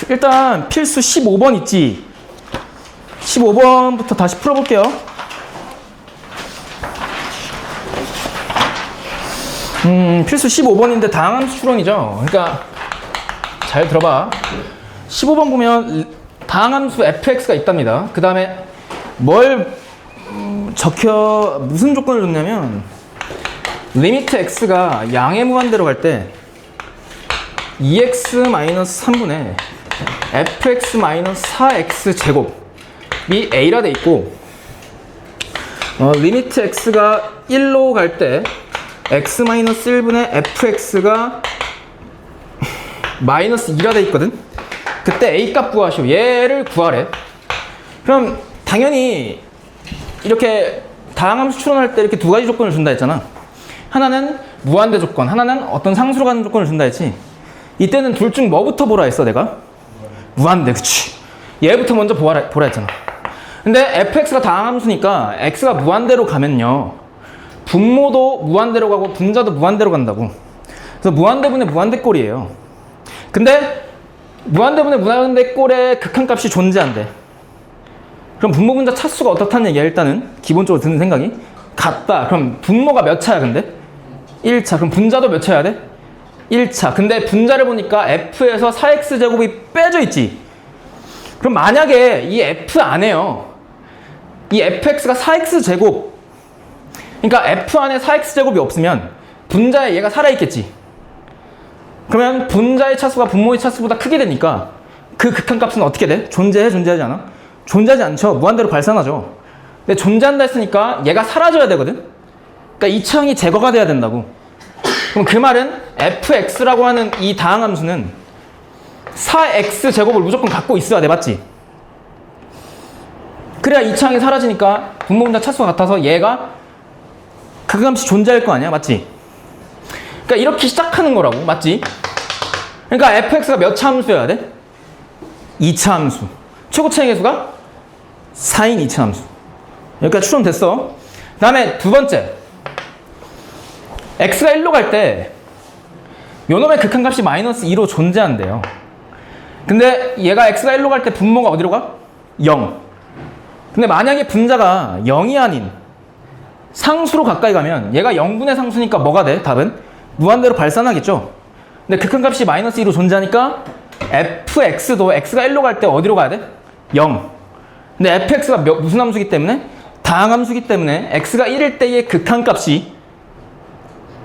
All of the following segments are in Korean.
일단 필수 15번 있지. 15번부터 다시 풀어볼게요. 필수 15번인데 다항함수 추론이죠. 그러니까 잘 들어봐. 15번 보면 다항함수 fx가 있답니다. 그 다음에 뭘 무슨 조건을 줬냐면 리미트 x가 양의 무한대로 갈 때 2x-3분의 fx-4x 제곱이 a라 돼 있고 리미트 x가 1로 갈 때 x-1분의 fx가 -2라 돼 있거든. 그때 a 값 구하시오. 얘를 구하래. 그럼 당연히 이렇게 다항함수 추론할 때 이렇게 두 가지 조건을 준다 했잖아. 하나는 무한대 조건, 하나는 어떤 상수로 가는 조건을 준다 했지. 이때는 둘 중 뭐부터 보라 했어 내가? 무한대. 그치. 얘부터 먼저 보라 했잖아. 근데 fx가 다항함수니까 x가 무한대로 가면요 분모도 무한대로 가고 분자도 무한대로 간다고. 그래서 무한대분의 무한대꼴이에요. 근데 무한대분의 무한대꼴의 극한값이 존재한대. 그럼 분모 분자 차수가 어떻다는 얘기야. 일단은 기본적으로 드는 생각이 같다. 그럼 분모가 몇 차야 근데? 1차. 그럼 분자도 몇 차야 돼? 1차. 근데 분자를 보니까 f에서 4x제곱이 빼져 있지. 그럼 만약에 이 f 안에요 이 fx가 4x제곱, 그러니까 f 안에 4x제곱이 없으면 분자에 얘가 살아있겠지. 그러면 분자의 차수가 분모의 차수보다 크게 되니까 그 극한값은 어떻게 돼? 존재하지 않아? 존재하지 않죠. 무한대로 발산하죠. 근데 존재한다 했으니까 얘가 사라져야 되거든. 그러니까 이 차항이 제거가 돼야 된다고. 그럼 그 말은 fx라고 하는 이 다항함수는 4x제곱을 무조건 갖고 있어야 돼. 맞지? 그래야 이 차항이 사라지니까 분모 분자 차수가 같아서 얘가 극한값이 존재할 거 아니야. 맞지? 그러니까 이렇게 시작하는 거라고. 맞지? 그러니까 fx가 몇 차 함수여야 돼? 2차 함수. 최고차의 개수가 4인 2차 함수. 여기까지 추론됐어. 그 다음에 두 번째, x가 1로 갈 때 요놈의 극한값이 -2로 존재한대요. 근데 얘가 x가 1로 갈 때 분모가 어디로 가? 0. 근데 만약에 분자가 0이 아닌 상수로 가까이 가면 얘가 0분의 상수니까 뭐가 돼? 답은 무한대로 발산하겠죠. 근데 극한값이 -2로 존재하니까 fx도 x가 1로 갈 때 어디로 가야 돼? 0. 근데 fx가 무슨 함수기 때문에? 다항함수기 때문에 x가 1일 때의 극한값이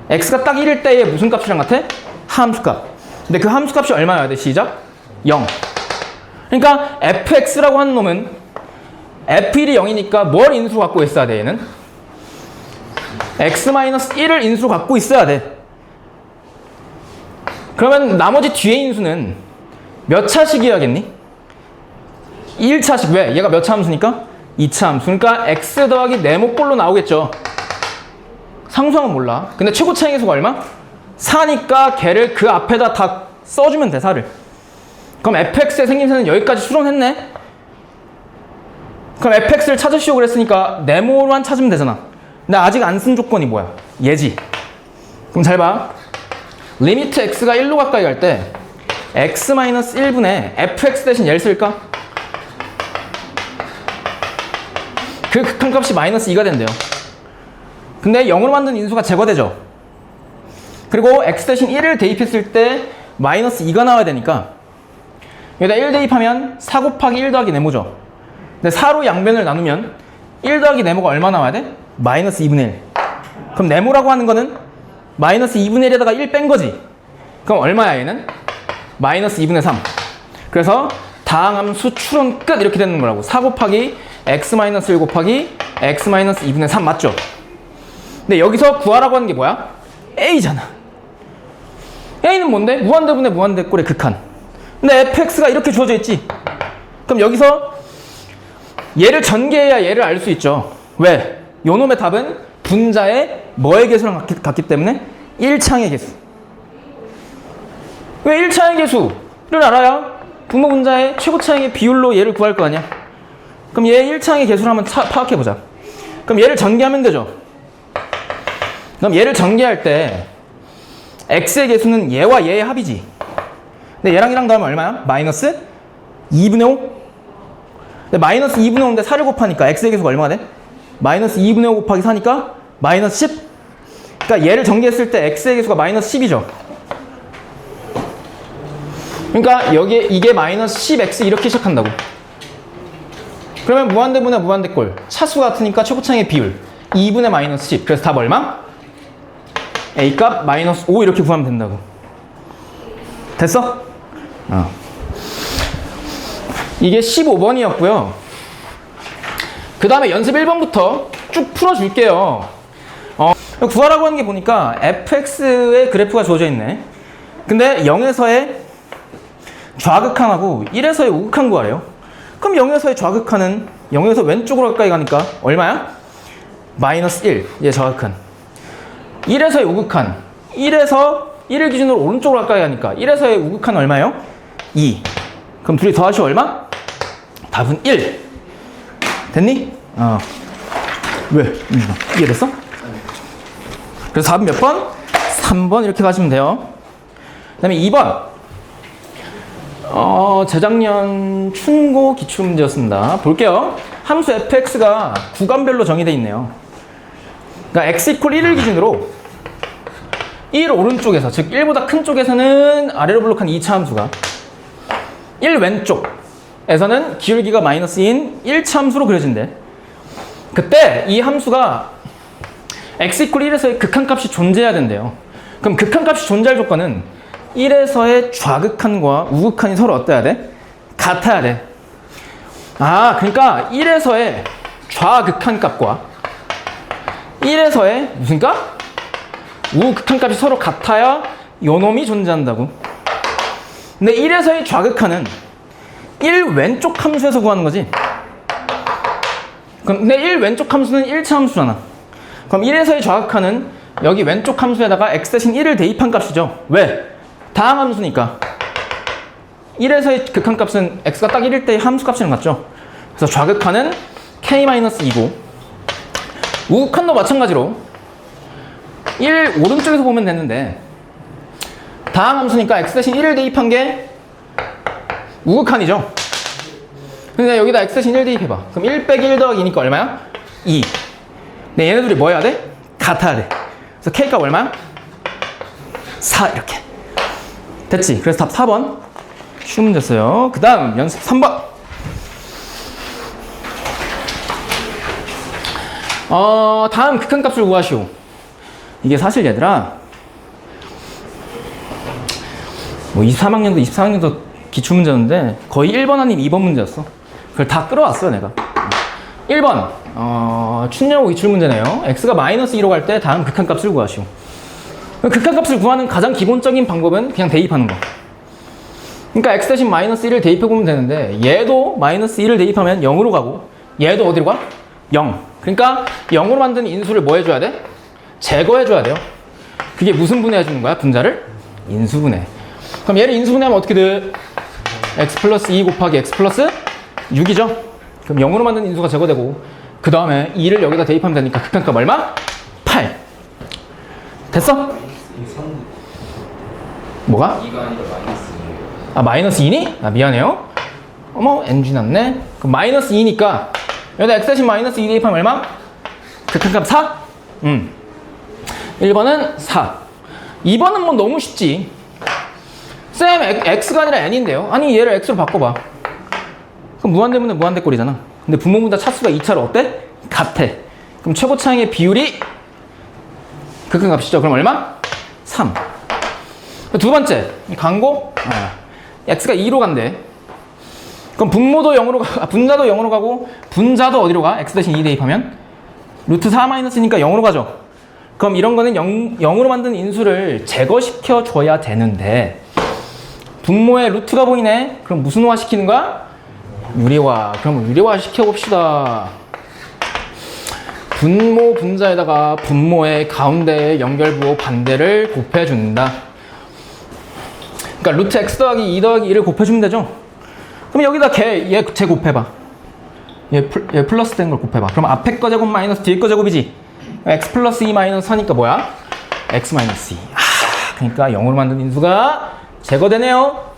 x가 딱 1일 때의 무슨 값이랑 같아? 함수값. 근데 그 함수값이 얼마여야 돼? 시작. 0. 그러니까 fx라고 하는 놈은 f1이 0이니까 뭘 인수로 갖고 있어야 돼? 얘는 x-1을 인수로 갖고 있어야 돼. 그러면 나머지 뒤에 인수는 몇 차식이어야겠니? 1차식. 왜? 얘가 몇 차 함수니까? 2차 함수. 그러니까 x 더하기 네모꼴로 나오겠죠. 상수항은 몰라. 근데 최고차의 개수가 얼마? 4니까 걔를 그 앞에다 다 써주면 돼. 4를. 그럼 fx의 생김새는 여기까지 추론했네? 그럼 fx를 찾으시오 그랬으니까 네모로만 찾으면 되잖아. 근데 아직 안 쓴 조건이 뭐야? 얘지. 그럼 잘 봐. 리미트 x가 1로 가까이 갈 때 x-1분의 fx 대신 얘를 쓸까? 그 극한값이 -2가 된대요. 근데 0으로 만든 인수가 제거되죠. 그리고 x 대신 1을 대입했을 때 -2가 나와야 되니까 여기다 1 대입하면 4 곱하기 1 더하기 네모죠. 근데 4로 양변을 나누면 1 더하기 네모가 얼마 나와야 돼? -2분의 1. 그럼 네모라고 하는 거는 -2분의 1에다가 1 뺀 거지. 그럼 얼마야 얘는? -2분의 3. 그래서 다항함수 추론 끝 이렇게 되는 거라고. 4 곱하기 x-1 곱하기 x-2분의 3 맞죠? 근데 여기서 구하라고 하는 게 뭐야? a잖아. a는 뭔데? 무한대분의 무한대꼴의 극한. 근데 fx가 이렇게 주어져 있지. 그럼 여기서 얘를 전개해야 얘를 알 수 있죠. 왜? 요놈의 답은 분자의 뭐의 개수랑 같기 때문에 1창의 개수. 왜 1창의 개수를 알아야 분모 분자의 최고차항의 비율로 얘를 구할 거 아니야. 그럼 얘 1창의 개수를 한번 파악해보자. 그럼 얘를 전개하면 되죠. 그럼 얘를 전개할 때 x의 개수는 얘와 얘의 합이지. 근데 얘랑 더하면 얼마야? 마이너스 2분의 5? 근데 마이너스 2분의 5인데 4를 곱하니까 x의 계수가 얼마가 돼? 마이너스 2분의 5 곱하기 4니까 마이너스 10? 그러니까 얘를 전개했을 때 x의 계수가 마이너스 10이죠. 그러니까 여기에 이게 마이너스 10x 이렇게 시작한다고. 그러면 무한대분의 무한대꼴. 차수가 같으니까 최고차항의 비율 2분의 마이너스 10. 그래서 답 얼마? A값 마이너스 5 이렇게 구하면 된다고. 됐어? 이게 15번이었고요. 그 다음에 연습 1번부터 쭉 풀어줄게요. 구하라고 하는 게 보니까 fx의 그래프가 주어져 있네. 근데 0에서의 좌극한하고 1에서의 우극한 구하래요. 그럼 0에서의 좌극한은 0에서 왼쪽으로 가까이 가니까 얼마야? 마이너스 1, 얘 좌극한. 1에서의 우극한, 1을 기준으로 오른쪽으로 가까이 가니까 1에서의 우극한 얼마예요? 2. 그럼 둘이 더하시면 얼마? 답은 1. 됐니? 왜? 이해됐어? 그래서 답은 몇 번? 3번 이렇게 가시면 돼요. 그 다음에 2번. 재작년 춘고 기출문제였습니다. 볼게요. 함수 fx가 구간별로 정의되어 있네요. 그러니까 x = 1을 기준으로 1 오른쪽에서, 즉 1보다 큰 쪽에서는 아래로 블록한 2차 함수가 1 왼쪽에서는 기울기가 마이너스 2인 1차 함수로 그려진대. 그때 이 함수가 x = 1에서의 극한값이 존재해야 된대요. 그럼 극한값이 존재할 조건은 1에서의 좌극한과 우극한이 서로 어때야 돼? 같아야 돼. 그러니까 1에서의 좌극한값과 1에서의 무슨 값? 우극한값이 서로 같아야 요놈이 존재한다고. 근데 1에서의 좌극한은 1 왼쪽 함수에서 구하는 거지. 근데 1 왼쪽 함수는 1차 함수잖아. 그럼 1에서의 좌극한은 여기 왼쪽 함수에다가 x 대신 1을 대입한 값이죠. 왜? 다항 함수니까. 1에서의 극한값은 x가 딱 1일 때의 함수값이랑 같죠. 그래서 좌극한은 k-2고 우극한도 마찬가지로 1 오른쪽에서 보면 됐는데 다항 함수니까 x 대신 1을 대입한 게 우극한이죠. 근데 여기다 x 대신 1 대입해봐. 그럼 1 빼기 1 더하기 2니까 얼마야? 2. 근데 얘네들이 뭐 해야 돼? 같아야 돼. 그래서 k값 얼마야? 4 이렇게. 됐지? 그래서 답 4번. 쉬운 문제였어요. 그 다음 연습 3번. 다음 극한값을 구하시오. 이게 사실 얘들아 23학년도 24학년도 기출문제였는데 거의 1번 아닌 2번 문제였어. 그걸 다 끌어왔어요 내가. 1번 춘여고 기출문제네요. x가 마이너스 2로 갈 때 다음 극한값을 구하시오. 극한값을 구하는 가장 기본적인 방법은 그냥 대입하는 거. 그러니까 x 대신 마이너스 1을 대입해보면 되는데 얘도 마이너스 1을 대입하면 0으로 가고 얘도 어디로 가? 0. 그러니까 0으로 만든 인수를 뭐 해줘야 돼? 제거해줘야 돼요. 그게 무슨 분해해주는 거야? 분자를? 인수분해. 그럼 얘를 인수분해하면 어떻게 돼? x 플러스 2 곱하기 x 플러스 6이죠? 그럼 0으로 만든 인수가 제거되고 그 다음에 2를 여기다 대입하면 되니까 극한값 얼마? 8. 됐어? 뭐가? 2가 아니라 마이너스 2니? 미안해요. 어머 NG 났네. 그럼 마이너스 2니까 여기다 x 대신 마이너스 2 대입하면 얼마? 극한값 4? 1번은 4. 2번은 뭐 너무 쉽지. 쌤 x가 아니라 n인데요. 아니 얘를 x로 바꿔봐. 그럼 무한대분의 무한대꼴이잖아. 근데 분모분자 차수가 2차로 어때? 같아. 그럼 최고차항의 비율이 극한값이죠. 그럼 얼마? 3. 두 번째 강고 x가 2로 간대. 그럼 분모도 0으로 분자도 0으로 가고 분자도 어디로 가? x 대신 2 대입하면 루트 4 마이너스니까 0으로 가죠. 그럼 이런 거는 0으로 만든 인수를 제거시켜 줘야 되는데 분모에 루트가 보이네. 그럼 무슨 화 시키는 거야? 유리화. 그럼 유리화 시켜봅시다. 분모 분자에다가 분모의 가운데의 연결부호 반대를 곱해준다. 그러니까 루트 x 더하기 2 더하기 1을 곱해주면 되죠. 그럼 여기다 얘 제곱해봐. 얘 플러스 된 걸 곱해봐. 그럼 앞에 거 제곱 마이너스 뒤에 거 제곱이지. x 플러스 2 마이너스 4니까 뭐야? x 마이너스 2. 그러니까 0으로 만든 인수가 제거되네요.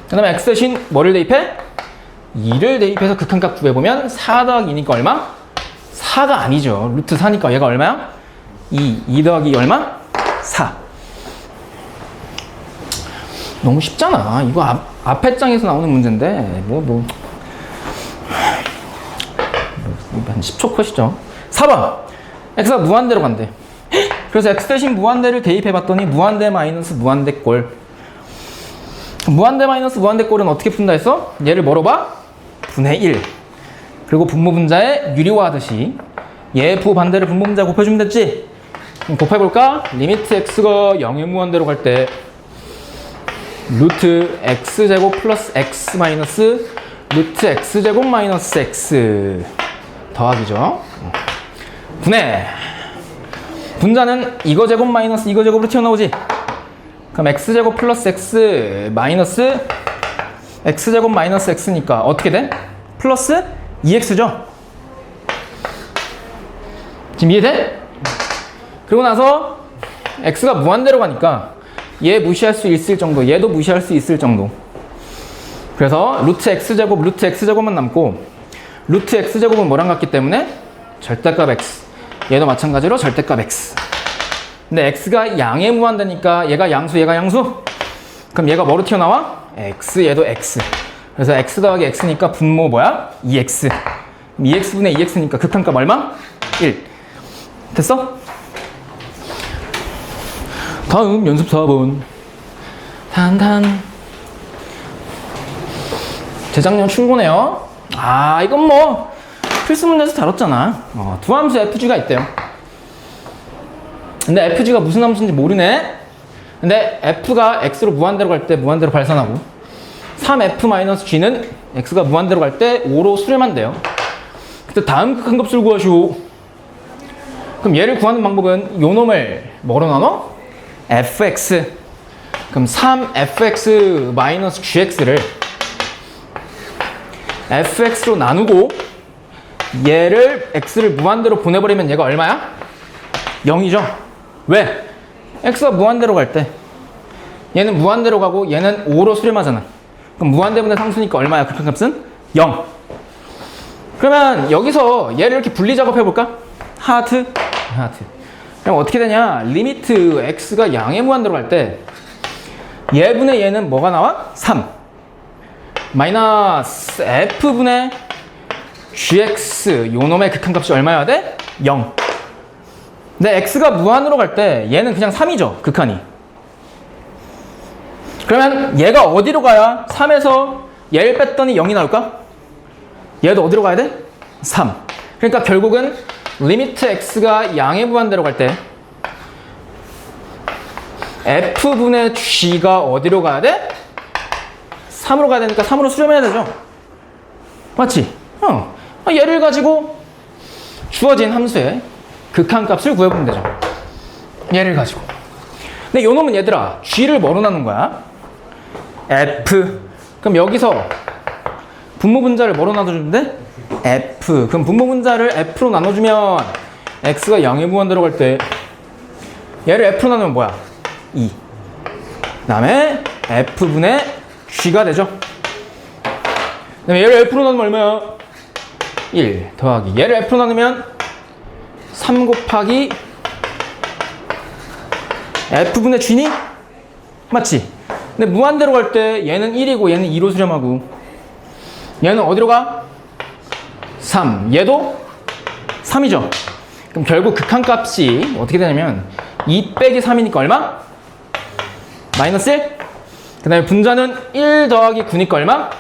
그 다음에 x 대신 뭐를 대입해? 2를 대입해서 극한값 구해보면 4 더하기 2니까 얼마? 4가 아니죠. 루트 4니까 얘가 얼마야? 2 더하기 2 얼마? 4. 너무 쉽잖아. 이거 앞에 장에서 나오는 문제인데 한 10초 컷이죠. 4번 x가 무한대로 간대. 그래서 x 대신 무한대를 대입해봤더니 무한대 마이너스 무한대 꼴. 무한대 마이너스 무한대 꼴은 어떻게 푼다 했어? 얘를 뭐로 봐? 분의 1. 그리고 분모분자에 유리화하듯이 얘 부반대를 분모분자 곱해주면 됐지? 그럼 곱해볼까? 리미트 x가 0의 무한대로 갈 때 루트 x제곱 플러스 x 마이너스 루트 x제곱 마이너스 x 더하기죠. 분해. 분자는 이거 제곱 마이너스 이거 제곱으로 튀어나오지? 그럼 x제곱 플러스 x 마이너스 x제곱 마이너스 x니까 어떻게 돼? 플러스 2x죠? 지금 이해돼? 그리고 나서 x가 무한대로 가니까 얘 무시할 수 있을 정도, 얘도 무시할 수 있을 정도. 그래서 루트 x제곱만 남고 루트 x제곱은 뭐랑 같기 때문에 절대값 x. 얘도 마찬가지로 절대값 x. 근데 x가 양에 무한대니까 얘가 양수, 얘가 양수? 그럼 얘가 뭐로 튀어나와? x, 얘도 x. 그래서 x 더하기 x니까 분모 뭐야? 2x. 2x분의 2x니까 극한값 얼마? 1. 됐어? 다음 연습 4번. 단단. 재작년 충고네요. 아, 이건 뭐 필수 문제에서 다뤘잖아. 두 함수 fg가 있대요. 근데 fg가 무슨 함수인지 모르네. 근데 f가 x로 무한대로 갈 때 무한대로 발산하고 3f-g는 x가 무한대로 갈 때 5로 수렴한 돼요. 그때 다음 극한값을 구하시오. 그럼 얘를 구하는 방법은 요 놈을 뭐로 나눠? fx. 그럼 3fx-gx를 fx로 나누고 얘를 x를 무한대로 보내버리면 얘가 얼마야? 0이죠. 왜? x가 무한대로 갈 때 얘는 무한대로 가고 얘는 5로 수렴하잖아. 그럼 무한대분의 상수니까 얼마야? 극한값은? 0. 그러면 여기서 얘를 이렇게 분리 작업해볼까? 하트. 그럼 어떻게 되냐? 리미트 x가 양의 무한대로 갈 때 얘분의 얘는 뭐가 나와? 3 마이너스 f분의 gx 요 놈의 극한값이 얼마여야 돼? 0. 근데 x가 무한으로 갈 때 얘는 그냥 3이죠. 극한이. 그러면 얘가 어디로 가야 3에서 얘를 뺐더니 0이 나올까? 얘도 어디로 가야 돼? 3. 그러니까 결국은 리미트 x가 양의 무한대로 갈 때 f분의 g가 어디로 가야 돼? 3으로 가야 되니까 3으로 수렴해야 되죠. 맞지? 얘를 가지고 주어진 함수의 극한값을 구해보면 되죠. 얘를 가지고. 근데 요 놈은 얘들아 g를 뭐로 나눈 거야? f. 그럼 여기서 분모분자를 뭐로 나눠주면 돼? f. 그럼 분모분자를 f로 나눠주면 x가 양의 무한대로 갈 때 얘를 f로 나누면 뭐야? 2. 그 다음에 f분의 g가 되죠. 그 다음에 얘를 f로 나누면 얼마야? 1 더하기 얘를 f로 나누면 3 곱하기 f분의 g니? 맞지? 근데 무한대로 갈 때 얘는 1이고 얘는 2로 수렴하고 얘는 어디로 가? 3. 얘도 3이죠. 그럼 결국 극한값이 어떻게 되냐면 2 빼기 3이니까 얼마? 마이너스 1. 그 다음에 분자는 1 더하기 9니까 얼마?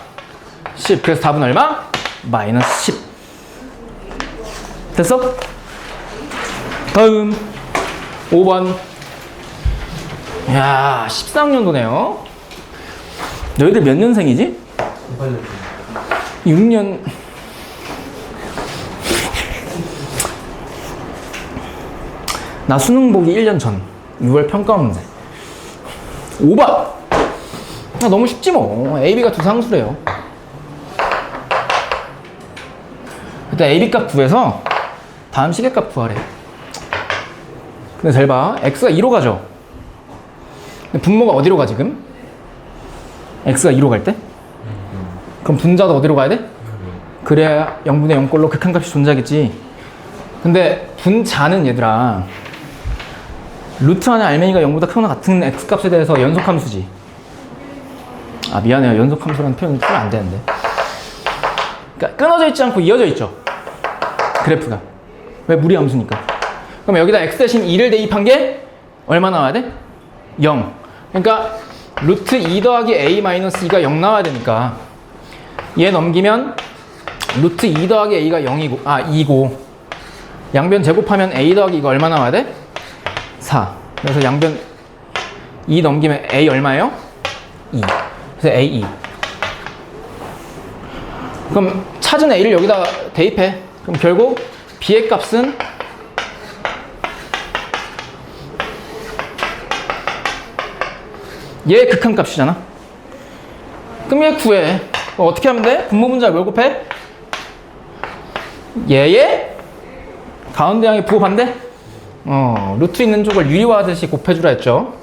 10. 그래서 답은 얼마? 마이너스 10. 됐어? 다음 5번. 야, 13년도네요. 너희들 몇 년생이지? 6년. 나 수능 보기 1년 전 6월 평가 문제. 5번. 너무 쉽지 뭐. AB가 두 상수래요. 그때 AB 값 구해서 다음 시계값 구하래. 근데 잘 봐. x가 2로 가죠. 근데 분모가 어디로 가 지금? x가 2로 갈 때? 그럼 분자도 어디로 가야 돼? 그래야 0분의 0꼴로 극한값이 존재하겠지. 근데 분자는 얘들아 루트 안에 알맹이가 0보다 크거나 같은 x값에 대해서 연속함수지. 아 미안해요. 연속함수라는 표현이 쓰면 안 되는데. 그러니까 끊어져 있지 않고 이어져 있죠. 그래프가. 왜? 무리함수니까. 그럼 여기다 x 대신 2를 대입한 게 얼마 나와야 돼? 0. 그러니까 루트 2 더하기 a 마이너스 2가 0 나와야 되니까 얘 넘기면 루트 2 더하기 a가 0이고 2고 양변 제곱하면 a 더하기 2가 얼마 나와야 돼? 4. 그래서 양변 2 넘기면 a 얼마예요? 2. 그래서 a 2. 그럼 찾은 a를 여기다 대입해. 그럼 결국 b의 값은 얘 극한값이잖아. 그럼 얘 구해. 어떻게 하면 돼? 분모분자 뭘 곱해? 얘의 가운데 항의 부호 반대? 루트 있는 쪽을 유리화하듯이 곱해주라 했죠.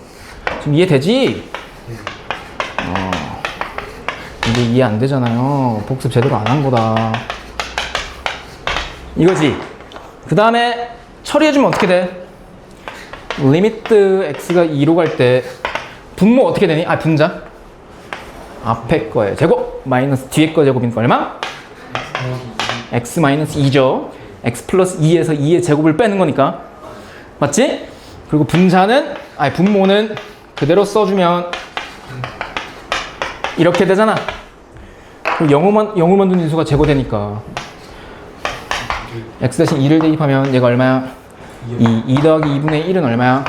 지금 이해되지? 이게 이해 안 되잖아요. 복습 제대로 안 한 거다. 이거지. 그 다음에 처리해주면 어떻게 돼? 리미트 x가 2로 갈 때 분모 어떻게 되니? 분자. 앞에 거의 제곱 마이너스 뒤에 거 제곱이니까 얼마? x 마이너스 2죠. x 플러스 2에서 2의 제곱을 빼는 거니까. 맞지? 그리고 분모는 그대로 써주면 이렇게 되잖아. 영우만 둔 인수가 제거되니까 x 대신 2를 대입하면 얘가 얼마야? 2 더하기 2분의 1은 얼마야?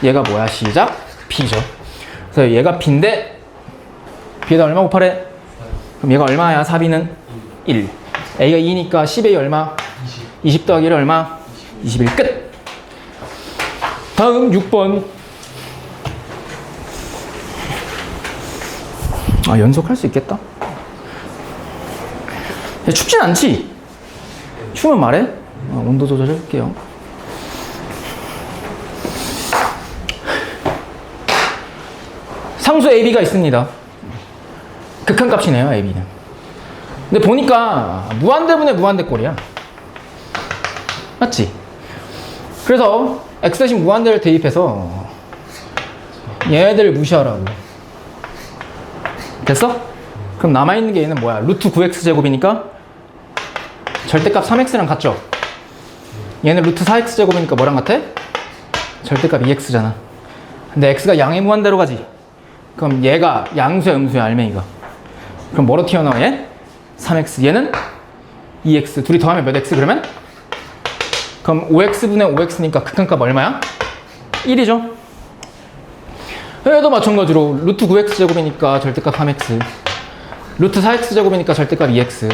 얘가 뭐야? 시작? b죠. 그래서 얘가 b인데 b에다 얼마 곱하래? 그럼 얘가 얼마야? 4b는 1. a가 2니까 10a 얼마? 20 더하기 1 얼마? 21. 끝. 다음 6번. 연속할 수 있겠다. 춥진 않지? 추우면 말해. 온도 조절해볼게요. 상수 AB가 있습니다. 극한값이네요, AB는. 근데 보니까 무한대분의 무한대 꼴이야. 맞지? 그래서 x 대신 무한대를 대입해서 얘네들을 무시하라고. 됐어? 그럼 남아있는 게 얘는 뭐야? 루트 9x 제곱이니까 절대값 3x랑 같죠? 얘는 루트 4x 제곱이니까 뭐랑 같아? 절대값 2x잖아. 근데 x가 양의 무한대로 가지. 그럼 얘가 양수야 음수야 알맹이가. 그럼 뭐로 튀어나와 얘? 3x. 얘는 2x. 둘이 더하면 몇 x 그러면? 그럼 5x분의 5x니까 극한값 얼마야? 1이죠. 얘도 마찬가지로 루트 9x 제곱이니까 절대값 3x. 루트 4x 제곱이니까 절대값 2x.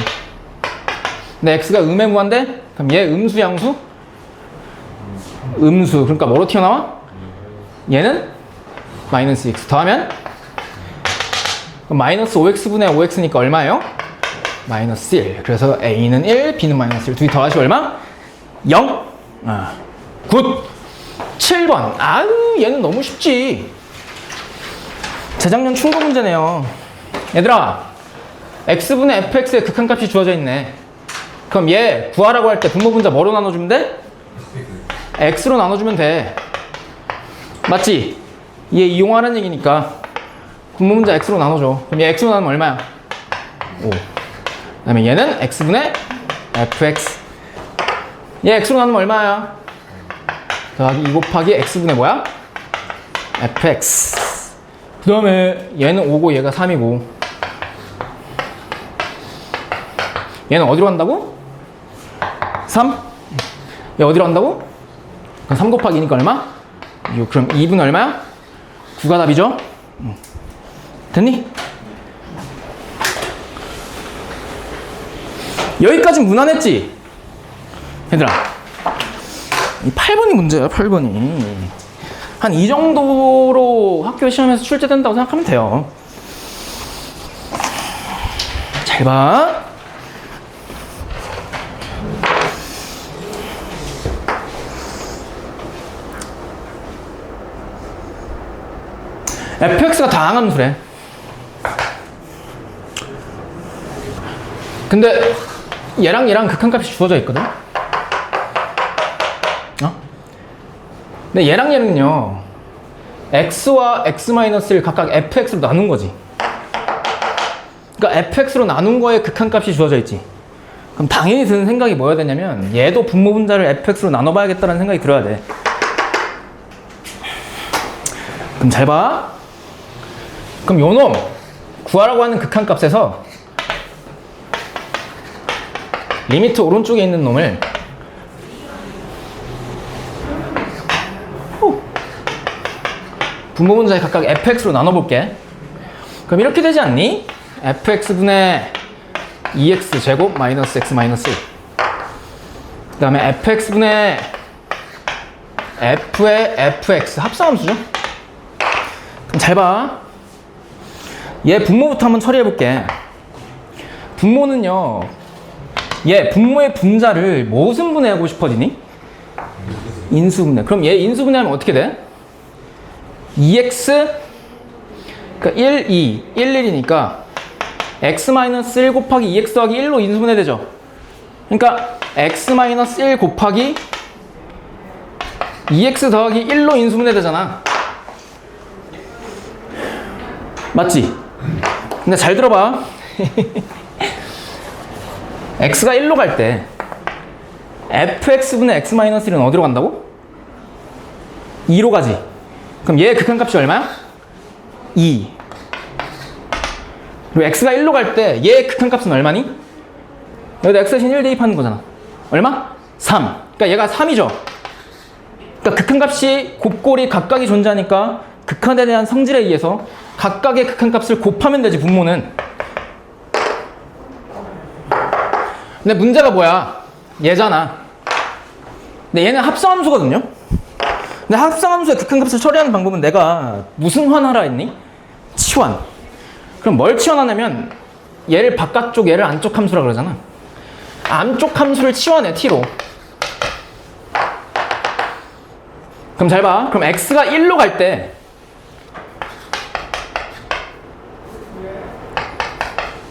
근데 x가 음의 무한대? 그럼 얘 음수 양수? 음수. 그러니까 뭐로 튀어나와? 얘는 마이너스 x. 더하면? 그럼 마이너스 5x분의 5x니까 얼마예요? 마이너스 1. 그래서 a는 1, b는 마이너스 1. 둘이 더하시고 얼마? 0. 굿. 7번. 얘는 너무 쉽지. 재작년 충고 문제네요. 얘들아, x분의 fx의 극한값이 주어져 있네. 그럼 얘 구하라고 할 때 분모분자 뭐로 나눠주면 돼? x로 나눠주면 돼. 맞지? 얘 이용하라는 얘기니까 분모분자 x로 나눠줘. 그럼 얘 x로 나누면 얼마야? 5. 그 다음에 얘는 x분의 fx. 얘 x로 나누면 얼마야? 더하기 2 곱하기 x분의 뭐야? fx. 그 다음에 얘는 5고 얘가 3이고 얘는 어디로 간다고? 3? 얘 어디로 간다고? 그럼 3 곱하기 2니까 얼마? 6. 그럼 2분 얼마야? 9가 답이죠? 됐니? 여기까지 무난했지? 얘들아, 이 8번이 문제야. 8번이 한 이 정도로 학교 시험에서 출제된다고 생각하면 돼요. 잘 봐. fx가 다항함수래. 근데 얘랑 얘랑 극한값이 주어져 있거든? 근데 얘랑 얘는요, x와 x-1을 각각 fx로 나눈 거지. 그러니까 fx로 나눈 거에 극한값이 주어져 있지. 그럼 당연히 드는 생각이 뭐여야 되냐면, 얘도 분모 분자를 fx로 나눠봐야겠다는 생각이 들어야 돼. 그럼 잘 봐. 그럼 요 놈 구하라고 하는 극한값에서 리미트 오른쪽에 있는 놈을 분모 분자에 각각 fx로 나눠볼게. 그럼 이렇게 되지 않니? fx분의 2x 제곱 마이너스 x 마이너스 1. 그 다음에 fx분의 f의 fx 합성함수죠. 그럼 잘 봐. 얘 분모부터 한번 처리해볼게. 분모는요, 얘 분모의 분자를 무슨 분해하고 싶어지니? 인수분해. 그럼 얘 인수분해하면 어떻게 돼? 2x, 그러니까 1, 2, 1, 1이니까 x-1 곱하기 2x 더하기 1로 인수분해되죠. 그러니까 x-1 곱하기 2x 더하기 1로 인수분해되잖아. 맞지? 근데 잘 들어봐. x가 1로 갈 때 fx분의 x-1은 어디로 간다고? 2로 가지. 그럼 얘의 극한값이 얼마야? 2. 그리고 x가 1로 갈 때 얘의 극한값은 얼마니? 여기다 x 대신 1 대입하는 거잖아. 얼마? 3. 그러니까 얘가 3이죠. 그러니까 극한값이 곱골이 각각이 존재하니까 극한에 대한 성질에 의해서 각각의 극한값을 곱하면 되지, 분모는. 근데 문제가 뭐야? 얘잖아. 근데 얘는 합성함수거든요? 근데 합성함수의 극한값을 처리하는 방법은 내가 무슨 환하라 했니? 치환. 그럼 뭘 치환하냐면 얘를 바깥쪽, 얘를 안쪽 함수라 그러잖아. 안쪽 함수를 치환해, t로. 그럼 잘 봐. 그럼 x가 1로 갈 때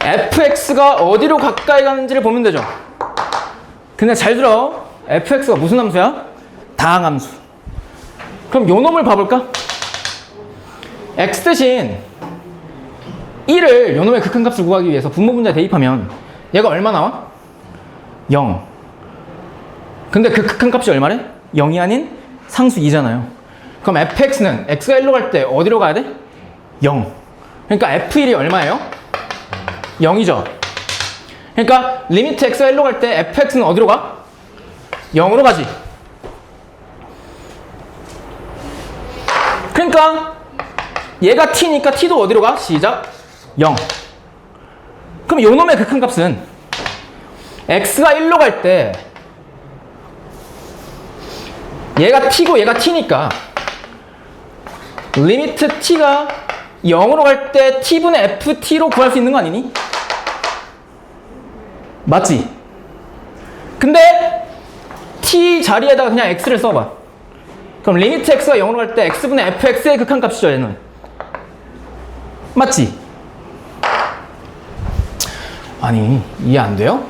fx가 어디로 가까이 가는지를 보면 되죠. 근데 잘 들어. fx가 무슨 함수야? 다항함수. 그럼 요 놈을 봐볼까? x 대신 1을 요 놈의 극한값을 구하기 위해서 분모 분자에 대입하면 얘가 얼마 나와? 0. 근데 그 극한값이 얼마래? 0이 아닌 상수 2잖아요. 그럼 fx는 x가 1로 갈 때 어디로 가야 돼? 0. 그러니까 f1이 얼마예요? 0이죠. 그러니까 리미트 x가 1로 갈 때 fx는 어디로 가? 0으로 가지. 그러니까 얘가 t니까 t도 어디로 가? 시작. 0. 그럼 요 놈의 극한값은 x가 1로 갈 때 얘가 t고 얘가 t니까 리미트 t가 0으로 갈 때 t분의 ft로 구할 수 있는 거 아니니? 맞지? 근데 t 자리에다가 그냥 x를 써봐. 그럼 리미트 x가 0으로 갈 때 x분의 fx의 극한값이죠, 얘는. 맞지? 아니, 이해 안 돼요?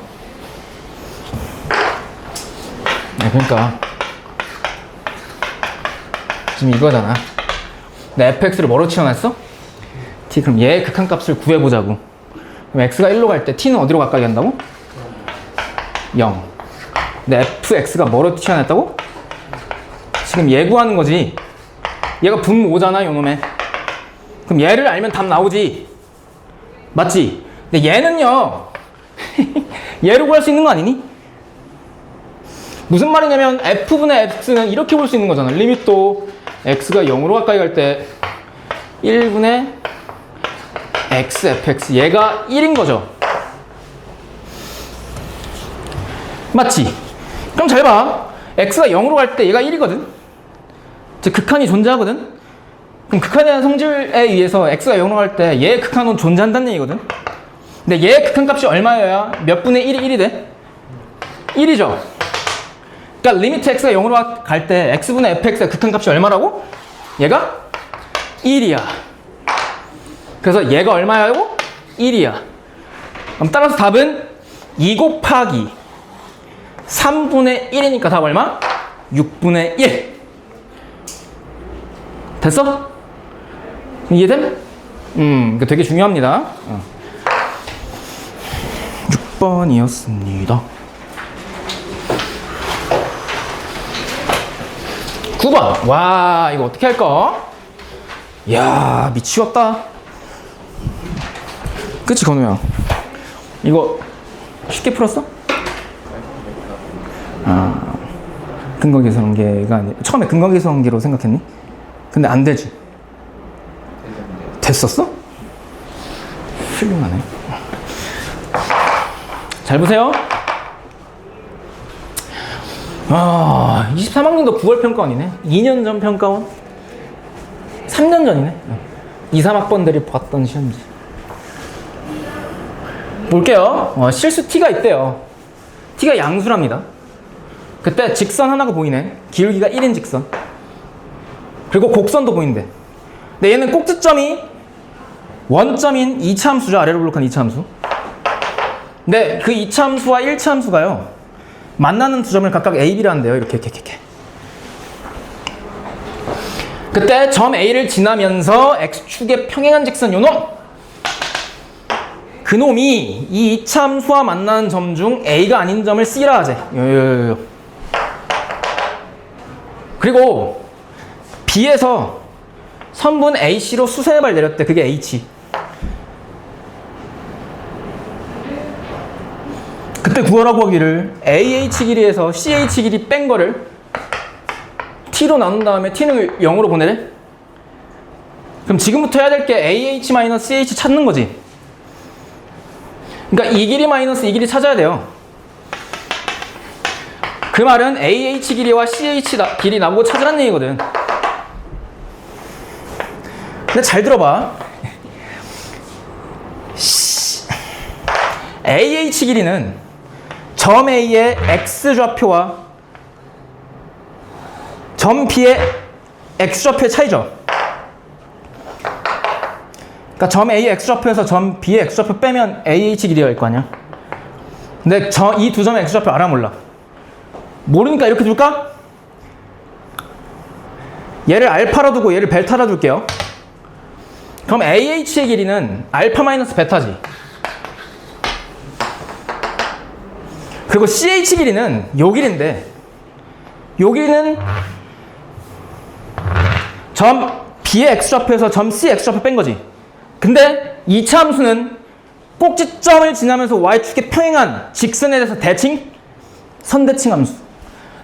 네, 그러니까 지금 이거잖아. 내 fx를 뭐로 치환했어? t. 그럼 얘의 극한값을 구해보자고. 그럼 x가 1로 갈 때 t는 어디로 가까이 간다고? 0. 근데 fx가 뭐로 치환했다고? 지금 얘 구하는 거지. 얘가 분모 5잖아, 요놈에. 그럼 얘를 알면 답 나오지. 맞지? 근데 얘는요, 얘를 구할 수 있는 거 아니니? 무슨 말이냐면 f분의 x는 이렇게 볼 수 있는 거잖아. 리밋도 x가 0으로 가까이 갈 때 1분의 x fx, 얘가 1인 거죠. 맞지? 그럼 잘 봐. x가 0으로 갈 때 얘가 1이거든. 즉 극한이 존재하거든. 그럼 극한에 대한 성질에 의해서 x가 0으로 갈 때 얘의 극한은 존재한다는 얘기거든. 근데 얘의 극한값이 얼마여야 몇 분의 1이 1이 돼? 1이죠. 그러니까 리미트 x가 0으로 갈 때 x분의 fx의 극한값이 얼마라고? 얘가 1이야. 그래서 얘가 얼마야고? 1이야. 그럼 따라서 답은 2 곱하기 3분의 1이니까 답 얼마? 6분의 1. 됐어? 이해됨? 이거 되게 중요합니다. 6번이었습니다. 9번. 와, 이거 어떻게 할까? 이야, 미치겠다. 그치, 건우야? 이거 쉽게 풀었어? 근거계수관계가 아니라 처음에 근거계수관계로 생각했니? 근데 안 되지. 됐었어? 훌륭하네. 잘 보세요. 23학년도 9월 평가원이네. 2년 전 평가원. 3년 전이네. 2, 3학번들이 봤던 시험지. 볼게요. 실수 t가 있대요. t가 양수랍니다. 그때 직선 하나가 보이네. 기울기가 1인 직선. 그리고 곡선도 보인대. 근데 얘는 꼭지점이 원점인 2차 함수죠. 아래로 블록한 2차 함수. 근데 그 2차 함수와 1차 함수가요. 만나는 두 점을 각각 A, B라 한대요. 이렇게. 그때 점 A를 지나면서 X축에 평행한 직선 요놈. 그놈이 이 2차 함수와 만나는 점 중 A가 아닌 점을 C라 하재. 그리고 B에서 선분 AC로 수세발 내렸대. 그게 H. 그때 구하라고 하기를 AH 길이에서 CH 길이 뺀 거를 T로 나눈 다음에 T는 0으로 보내래? 그럼 지금부터 해야 될 게 AH-CH 찾는 거지. 그러니까 이 길이 마이너스 이 길이 찾아야 돼요. 그 말은 AH 길이와 CH 길이 나보고 찾으라는 얘기거든. 근데 잘 들어봐. AH 길이는 점 A의 X좌표와 점 B의 X좌표의 차이죠. 그러니까 점 A의 X좌표에서 점 B의 X좌표 빼면 AH 길이가 일 거 아니야. 근데 이 두 점의 X좌표 알아 몰라? 모르니까 이렇게 둘까? 얘를 알파로 두고 얘를 벨타로 둘게요. 그럼 AH의 길이는 알파 마이너스 베타지. 그리고 CH 길이는 요 길인데 요 길이는 점 B의 X좌표에서 점 C X좌표 뺀 거지. 근데 2차 함수는 꼭지점을 지나면서 Y축에 평행한 직선에 대해서 대칭? 선대칭 함수.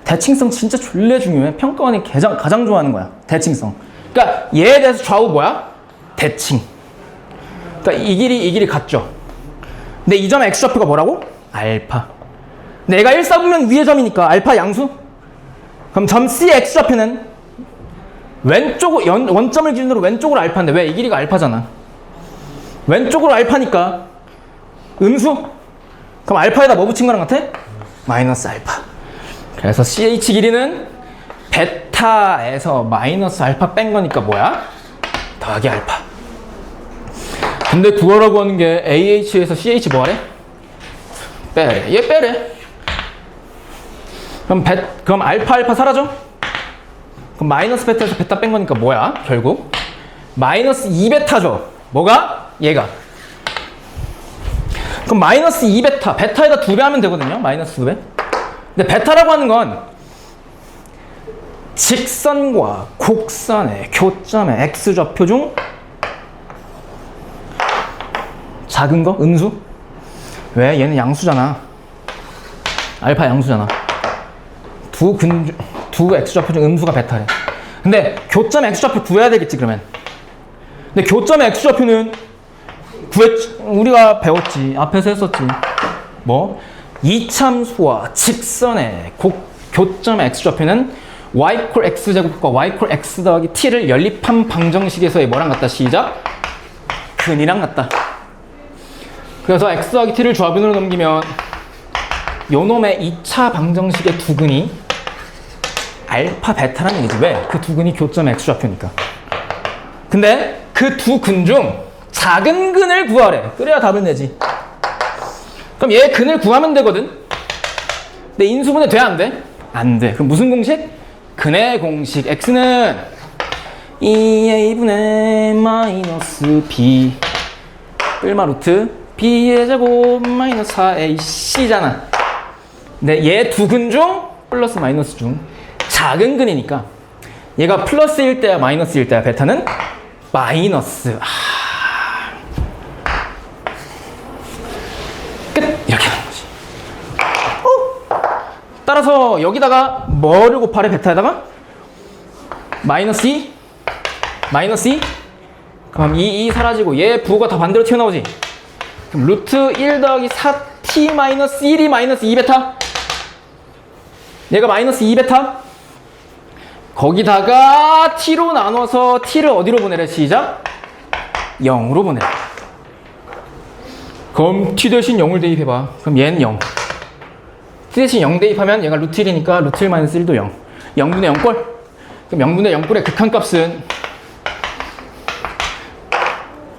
대칭성 진짜 졸래 중요해. 평가원이 가장 좋아하는 거야. 대칭성. 그러니까 얘에 대해서 좌우 뭐야? 대칭. 그러니까 이 길이 같죠. 근데 이 점의 X좌표가 뭐라고? 알파. 내가 1, 4분면 위의 점이니까 알파 양수? 그럼 점 C X좌표는 왼쪽 원점을 기준으로 왼쪽으로 알파인데 왜? 이 길이가 알파잖아. 왼쪽으로 알파니까 음수? 그럼 알파에다 뭐 붙인 거랑 같아? 마이너스 알파. 그래서 CH 길이는 베타에서 마이너스 알파 뺀 거니까 뭐야? 더하기 알파. 근데 구하라고 하는 게 AH에서 CH 뭐하래? 빼래. 얘 빼래. 그럼 알파 사라져? 그럼 마이너스 베타에서 베타 뺀 거니까 뭐야? 결국 마이너스 2베타죠. 뭐가? 얘가. 그럼 마이너스 2베타. 베타에다 2배 하면 되거든요. 마이너스 2배. 근데 베타라고 하는 건 직선과 곡선의 교점의 X좌표 중 작은 거? 음수? 왜? 얘는 양수잖아. 알파 양수잖아. 두 X좌표 중 음수가 베타래. 근데 교점 X좌표 구해야 되겠지 그러면. 근데 교점의 X좌표는 우리가 배웠지. 앞에서 했었지. 뭐? 이참수와 직선의 교점의 X좌표는 y 콜 x제곱과 y 콜 x 더하기 t를 연립한 방정식에서의 뭐랑 같다? 시작! 근이랑 같다. 그래서 x 더하기 t를 좌변으로 넘기면 요놈의 2차 방정식의 두 근이 알파 베타라는 얘기지. 왜? 그 두 근이 교점의 X좌표니까. 근데 그 두 근 중 작은 근을 구하래. 그래야 답을 내지. 그럼 얘 근을 구하면 되거든. 근데 인수분해 돼, 안 돼? 안 돼. 그럼 무슨 공식? 근의 공식. x는 2a분의 마이너스 b 뿔마 루트 b의 제곱 마이너스 4ac잖아. 근데 얘 두 근 중 플러스 마이너스 중 작은 근이니까 얘가 플러스일 때야 마이너스일 때야 베타는 마이너스. 끝! 이렇게 하는 거지. 따라서 여기다가 뭐를 곱하래? 베타에다가 마이너스 2 마이너스 2 그럼 2 사라지고 얘 부호가 다 반대로 튀어나오지. 그럼 루트 1 더하기 4t 마이너스 1이 마이너스 2베타. 얘가 마이너스 2베타. 거기다가 t로 나눠서 t를 어디로 보내래? 시작. 0으로 보내래. 그럼 t 대신 0을 대입해봐. 그럼 얘는 0. t 대신 0 대입하면 얘가 루트 1이니까 루트 1 마이너스 1도 0. 0분의 0꼴. 그럼 0분의 0꼴의 극한값은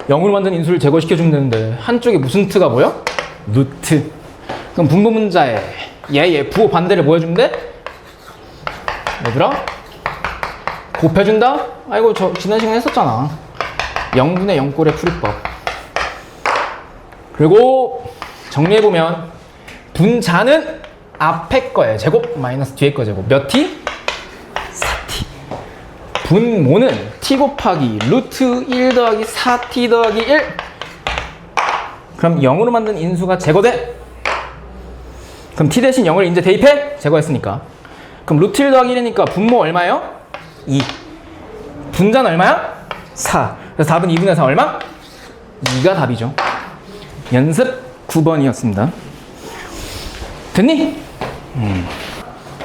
0으로 만든 인수를 제거시켜주면 되는데 한쪽에 무슨 t가 보여? 루트. 그럼 분모분자에 얘 부호 반대를 뭐 해주면 돼? 얘들아 곱해준다? 아이고 저 지난 시간에 했었잖아. 0분의 0꼴의 풀이법. 그리고 정리해보면 분자는 앞에 거의 제곱 마이너스 뒤에 거 제곱 몇 t? 4t. 분모는 t 곱하기 루트 1 더하기 4t 더하기 1. 그럼 0으로 만든 인수가 제거돼. 그럼 t 대신 0을 이제 대입해? 제거했으니까. 그럼 루트 1 더하기 1이니까 분모 얼마예요? 2. 분자는 얼마야? 4. 그래서 답은 2분의 4 얼마? 2가 답이죠. 연습 9번이었습니다. 됐니?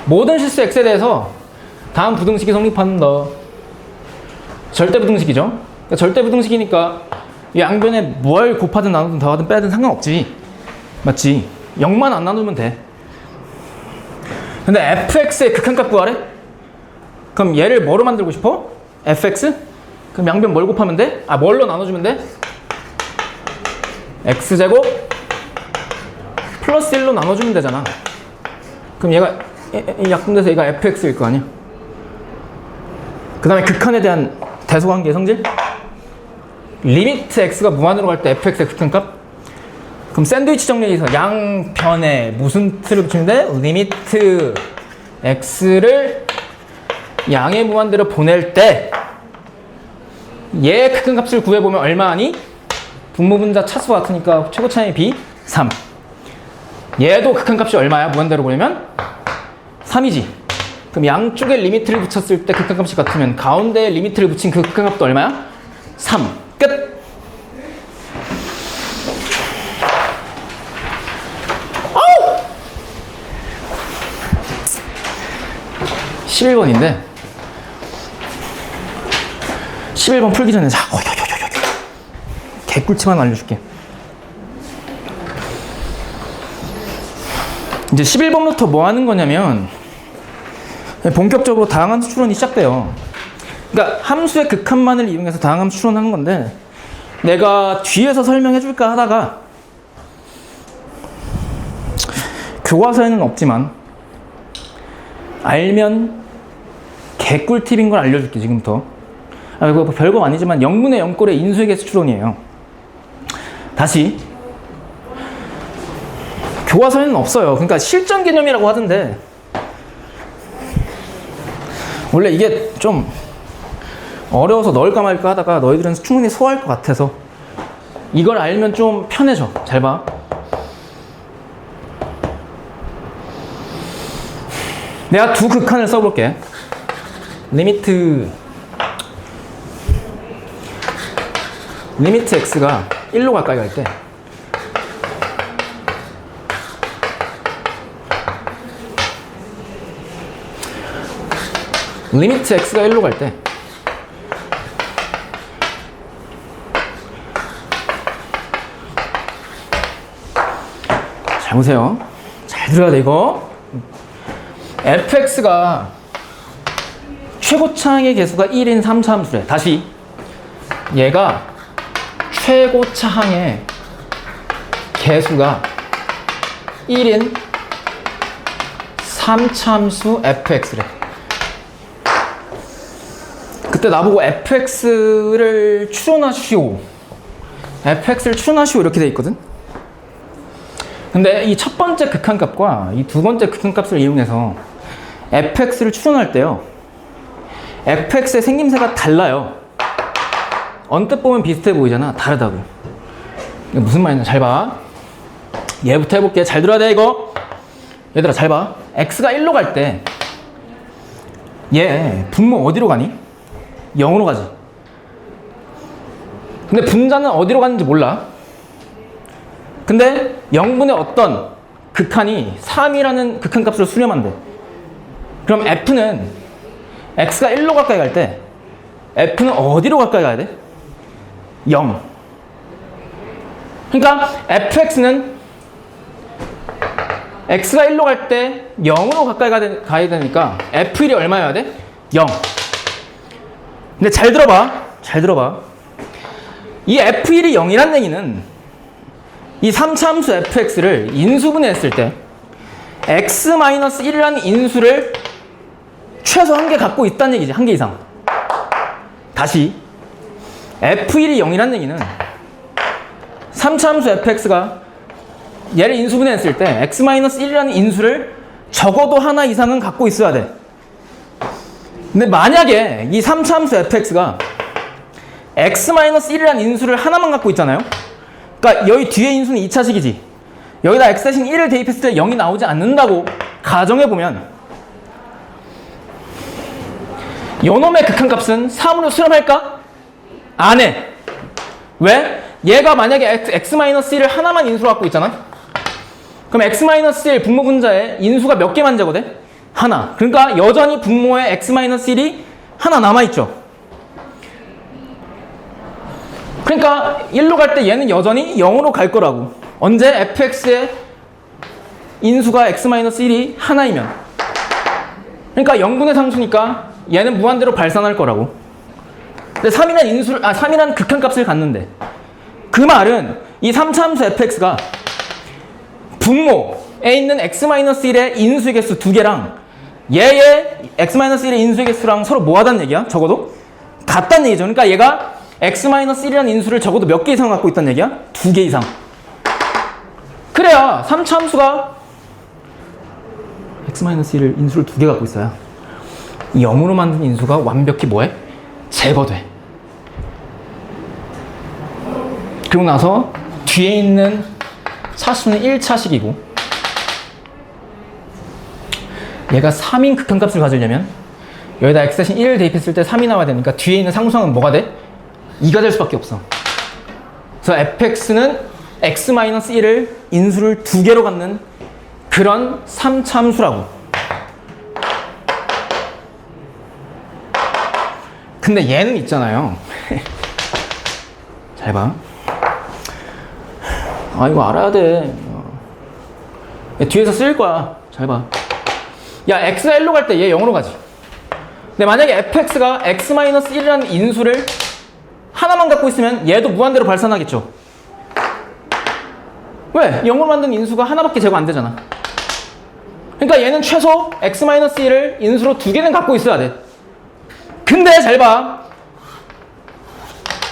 모든 실수 x에 대해서 다음 부등식이 성립한다. 절대부등식이죠. 그러니까 절대부등식이니까 양변에 뭘 곱하든 나누든 더하든 빼든 상관없지. 맞지? 0만 안 나누면 돼. 근데 fx의 극한값 구하래? 그럼 얘를 뭐로 만들고 싶어? fx? 그럼 양변 뭘 곱하면 돼? 뭘로 나눠주면 돼? x제곱 플러스 1로 나눠주면 되잖아. 그럼 얘가 약분돼서 얘가 fx일 거 아니야? 그 다음에 극한에 대한 대소관계의 성질? 리미트 x가 무한으로 갈 때 fx의 극한값? 그럼 샌드위치 정리에서 양변에 무슨 틀을 붙이는데? 리미트 x를 양의 무한대로 보낼 때 얘 극한값을 구해보면 얼마니? 분모분자 차수가 같으니까 최고 차이 b 3. 얘도 극한값이 얼마야? 무한대로 보내면 3이지. 그럼 양쪽에 리미트를 붙였을 때 극한값이 같으면 가운데에 리미트를 붙인 그 극한값도 얼마야? 3. 끝! 11번인데 11번 풀기 전에 자 개꿀팁만 알려줄게. 이제 11번부터 뭐 하는 거냐면 본격적으로 다항함수 추론이 시작돼요. 그러니까 함수의 극한만을 이용해서 다항함수 추론하는 건데 내가 뒤에서 설명해 줄까 하다가 교과서에는 없지만 알면 개꿀팁인 걸 알려줄게 지금부터. 그거 별거 아니지만 0분의 0꼴의 인수의 개수 추론이에요. 다시 교과서에는 없어요. 그러니까 실전 개념이라고 하던데 원래 이게 좀 어려워서 넣을까 말까 하다가 너희들은 충분히 소화할 것 같아서 이걸 알면 좀 편해져. 잘 봐. 내가 두 극한을 써볼게. 리미트 x가 1로 가까이 갈 때 리미트 x가 1로 갈 때 잘 보세요. 잘 들어야 돼 이거. fx가 최고차항의 개수가 1인 3차 함수래. 다시 얘가 최고차항의 개수가 1인 3참수 fx래. 그때 나보고 fx를 추론하시오. fx를 추론하시오 이렇게 돼 있거든. 근데 이 첫 번째 극한값과 이 두 번째 극한값을 이용해서 fx를 추론할 때요. fx의 생김새가 달라요. 언뜻 보면 비슷해 보이잖아. 다르다고. 이게 무슨 말이냐 잘 봐. 얘부터 해볼게. 잘 들어야 돼 이거. 얘들아 잘 봐. x가 1로 갈 때 얘 분모 어디로 가니? 0으로 가지. 근데 분자는 어디로 가는지 몰라. 근데 0분의 어떤 극한이 3이라는 극한값으로 수렴한대. 그럼 f는 x가 1로 가까이 갈 때 f는 어디로 가까이 가야 돼? 0. 그러니까 fx는 x가 1로 갈 때 0으로 가까이 가야 되니까 f1이 얼마여야 돼? 0. 근데 잘 들어봐. 잘 들어봐. 이 f1이 0이란 얘기는 이 3차함수 fx를 인수분해했을 때 x-1이라는 인수를 최소 1개 갖고 있다는 얘기지. 1개 이상. 다시 f1이 0이란 얘기는 3차함수 fx가 얘를 인수분해했을 때 x-1이라는 인수를 적어도 하나 이상은 갖고 있어야 돼. 근데 만약에 이 3차함수 fx가 x-1이라는 인수를 하나만 갖고 있잖아요. 그러니까 여기 뒤에 인수는 2차식이지. 여기다 x 대신 1을 대입했을 때 0이 나오지 않는다고 가정해보면 요놈의 극한값은 3으로 수렴할까? 안 해. 왜? 얘가 만약에 x-1을 하나만 인수로 갖고 있잖아. 그럼 x-1 분모 분자에 인수가 몇 개만 제거돼? 하나. 그러니까 여전히 분모에 x-1이 하나 남아있죠. 그러니까 1로 갈 때 얘는 여전히 0으로 갈 거라고. 언제? fx의 인수가 x-1이 하나이면. 그러니까 0분의 상수니까 얘는 무한대로 발산할 거라고. 근데 3이라는 극한값을 갖는데 그 말은 이 3차함수 fx가 분모에 있는 x-1의 인수의 개수 2개랑 얘의 x-1의 인수의 개수랑 서로 뭐하다는 얘기야? 적어도 같다는 얘기죠. 그러니까 얘가 x-1이라는 인수를 적어도 몇 개 이상 갖고 있다는 얘기야? 2개 이상. 그래야 3차함수가 x-1을 인수를 2개 갖고 있어요. 0으로 만든 인수가 완벽히 뭐해? 제거돼. 그리고 나서 뒤에 있는 차수는 1차식이고 얘가 3인 극한값을 가지려면 여기다 x 대신 1을 대입했을 때 3이 나와야 되니까 뒤에 있는 상수항은 뭐가 돼? 2가 될 수밖에 없어. 그래서 fx는 x-1을 인수를 2개로 갖는 그런 3차함수라고. 근데 얘는 있잖아요. 잘 봐. 아 이거 알아야 돼. 뒤에서 쓸 거야. 잘 봐. 야 x가 1로 갈 때 얘 0으로 가지. 근데 만약에 fx가 x-1이라는 인수를 하나만 갖고 있으면 얘도 무한대로 발산하겠죠. 왜? 0으로 만든 인수가 하나밖에 제거 안 되잖아. 그러니까 얘는 최소 x-1을 인수로 2개는 갖고 있어야 돼. 근데 잘 봐.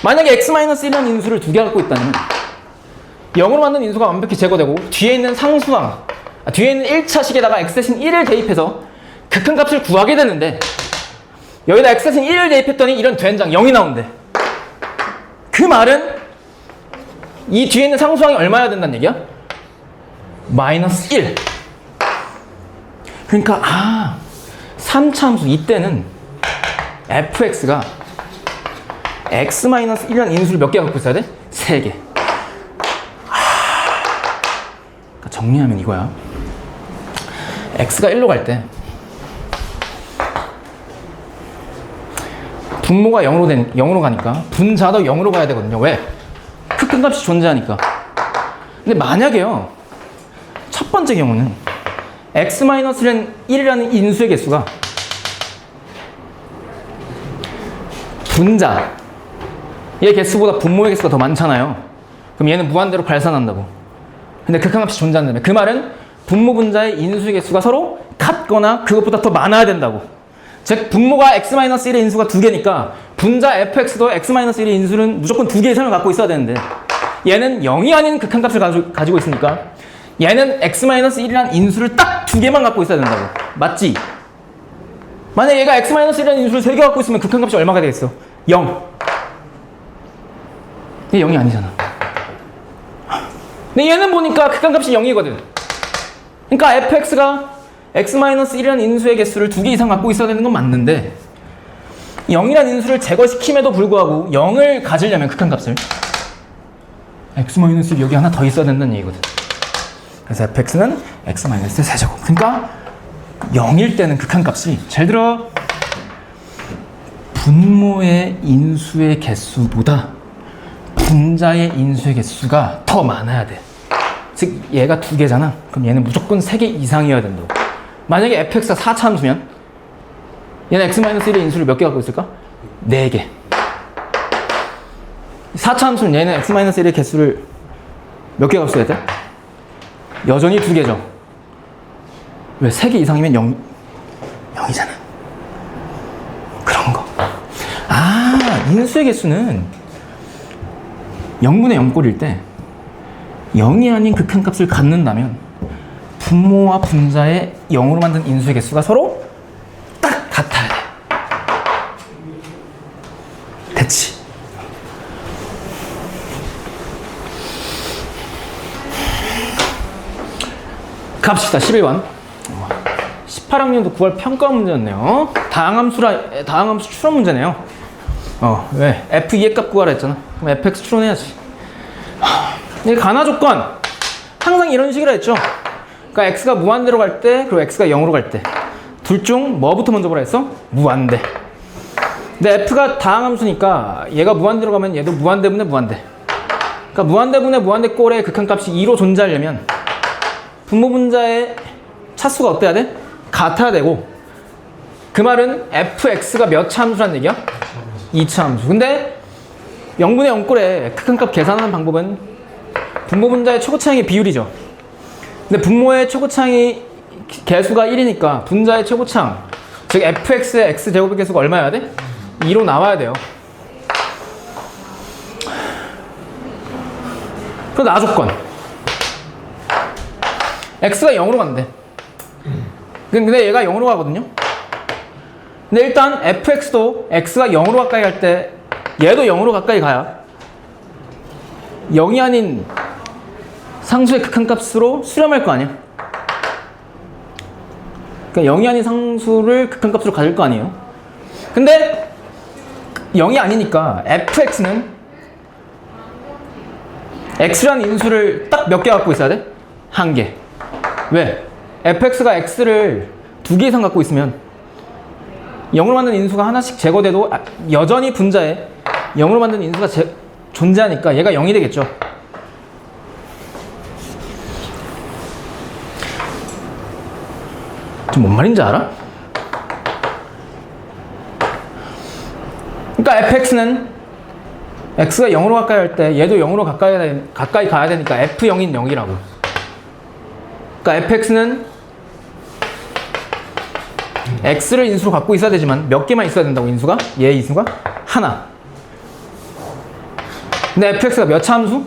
만약에 x-1이라는 인수를 2개 갖고 있다면 0으로 만든 인수가 완벽히 제거되고 뒤에 있는 상수항, 뒤에 있는 1차식에다가 x 대신 1을 대입해서 극한값을 구하게 되는데 여기다 x 대신 1을 대입했더니 이런 된장 0이 나온대. 그 말은 이 뒤에 있는 상수항이 얼마여야 된다는 얘기야? 마이너스 1. 그러니까 3차함수 이때는 fx가 x-1이라는 인수를 몇 개 갖고 있어야 돼? 3개. 그러니까 정리하면 이거야. x가 1로 갈 때 분모가 0으로 가니까 분자도 0으로 가야 되거든요. 왜? 극한값이 존재하니까. 근데 만약에요, 첫 번째 경우는 x-1이라는 인수의 개수가 분자 얘 개수보다 분모의 개수가 더 많잖아요. 그럼 얘는 무한대로 발산한다고. 근데 극한값이 존재한다면 그 말은 분모 분자의 인수의 개수가 서로 같거나 그것보다 더 많아야 된다고. 즉 분모가 x-1의 인수가 2개니까 분자 fx도 x-1의 인수는 무조건 2개 이상을 갖고 있어야 되는데 얘는 0이 아닌 극한값을 가지고 있으니까 얘는 x-1이라는 인수를 딱 2개만 갖고 있어야 된다고. 맞지? 만약에 얘가 x-1이라는 인수를 3개 갖고 있으면 극한값이 얼마가 되겠어? 0. 얘 0이 아니잖아. 근데 얘는 보니까 극한값이 0이거든. 그러니까 fx가 x-1이라는 인수의 개수를 2개 이상 갖고 있어야 되는 건 맞는데 0이라는 인수를 제거시킴에도 불구하고 0을 가지려면 극한값을 x-1 여기 하나 더 있어야 된다는 얘기거든. 그래서 fx는 x-의 세제곱. 그러니까 0일 때는 극한값이 잘 들어. 분모의 인수의 개수보다 분자의 인수의 개수가 더 많아야 돼. 즉 얘가 2개잖아. 그럼 얘는 무조건 3개 이상이어야 된다고. 만약에 fx가 4차 함수면 얘는 x-1의 인수를 몇 개 갖고 있을까? 4개. 4차 함수는 얘는 x-1의 개수를 몇 개 갖고 있어야 돼? 여전히 2개죠. 왜? 3개 이상이면 0이잖아. 그런 거. 아, 인수의 개수는 0분의 0꼴일 때 0이 아닌 극한값을 갖는다면 분모와 분자의 0으로 만든 인수의 개수가 서로 딱 같아야 돼. 됐지? 갑시다. 11번. 18학년도 9월 평가 문제였네요. 다항함수 추론 문제네요. 왜? f2의 값 구하라 했잖아. 그럼 fx 추론해야지. 이 간화 조건. 항상 이런 식이라 했죠. 그러니까 x가 무한대로 갈 때, 그리고 x가 0으로 갈 때. 둘 중 뭐부터 먼저 보라 했어? 무한대. 근데 f가 다항함수니까 얘가 무한대로 가면 얘도 무한대분의 무한대. 그러니까 무한대분의 무한대 꼴의 극한값이 2로 존재하려면 분모 분자의 차수가 어때야 돼? 같아야 되고, 그 말은 fx가 몇 차 함수란 얘기야? 2차 함수. 근데 0분의 0꼴의 극한값 계산하는 방법은 분모 분자의 최고차항의 비율이죠. 근데 분모의 최고차항이 개수가 1이니까 분자의 최고차항, 즉 fx의 x제곱의 개수가 얼마여야 돼? 2로 나와야 돼요. 그럼 나 조건. x가 0으로 간대. 근데 얘가 0으로 가거든요. 근데 일단 fx도 x가 0으로 가까이 갈 때 얘도 0으로 가까이 가야 0이 아닌 상수의 극한값으로 수렴할 거 아니야. 그러니까 0이 아닌 상수를 극한값으로 가질 거 아니에요. 근데 0이 아니니까 fx는 x라는 인수를 딱 몇 개 갖고 있어야 돼? 1개. 왜? fx가 x를 2개 이상 갖고 있으면 0으로 만든 인수가 하나씩 제거돼도 여전히 분자에 0으로 만든 인수가 존재하니까 얘가 0이 되겠죠. 좀 뭔 말인지 알아? 그러니까 fx는 x가 0으로 가까이 할 때 얘도 0으로 가까이 가야 되니까 f0인 0이라고. 그러니까 fx는 x를 인수로 갖고 있어야 되지만 몇 개만 있어야 된다고. 인수가? 얘 인수가? 하나. 근데 fx가 몇 차 함수?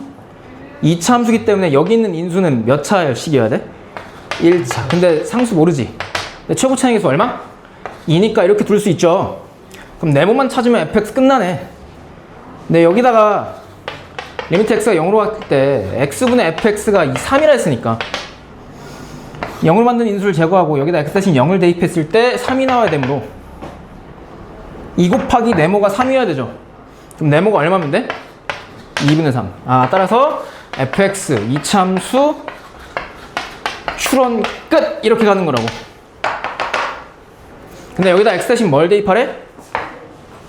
2차 함수기 때문에 여기 있는 인수는 몇 차씩이어야 돼? 1차. 근데 상수 모르지? 근데 최고차항의 수 얼마? 2니까 이렇게 둘 수 있죠. 그럼 네모만 찾으면 fx 끝나네. 근데 여기다가 리미트 x가 0으로 갔을 때 x분의 fx가 3이라 했으니까 0을 만든 인수를 제거하고 여기다 x 대신 0을 대입했을 때 3이 나와야 되므로 2 곱하기 네모가 3이어야 되죠. 그럼 네모가 얼마면 돼? 2분의 3. 따라서 fx 2차 함수 추론 끝! 이렇게 가는 거라고. 근데 여기다 x 대신 뭘 대입하래?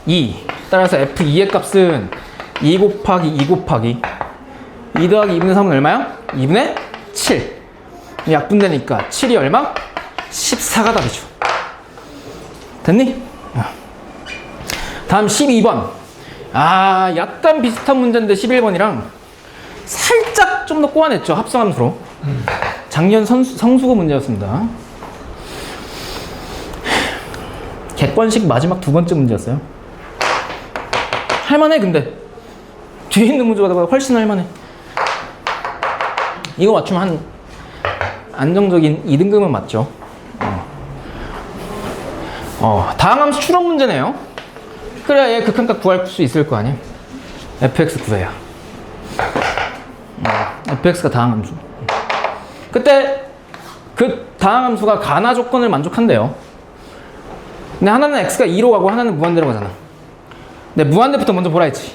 2. 따라서 f2의 값은 2 곱하기 2 곱하기 2 더하기 2분의 3은 얼마야? 2분의 7. 약분되니까 7이 얼마? 14가 답이죠. 됐니? 다음 12번. 약간 비슷한 문제인데 11번이랑 살짝 좀 더 꼬아냈죠. 합성함수로. 작년 성수고 문제였습니다. 객관식 마지막 두 번째 문제였어요. 할만해. 근데 뒤에 있는 문제가 훨씬 할만해. 이거 맞추면 한 안정적인 2등급은 맞죠. 다항함수 추론 문제네요. 그래야 얘 극한값 구할 수 있을 거 아니야. fx 구해야. fx가 다항함수. 그때 그 다항함수가 가나 조건을 만족한대요. 근데 하나는 x가 2로 가고 하나는 무한대로 가잖아. 근데 무한대부터 먼저 보라 했지.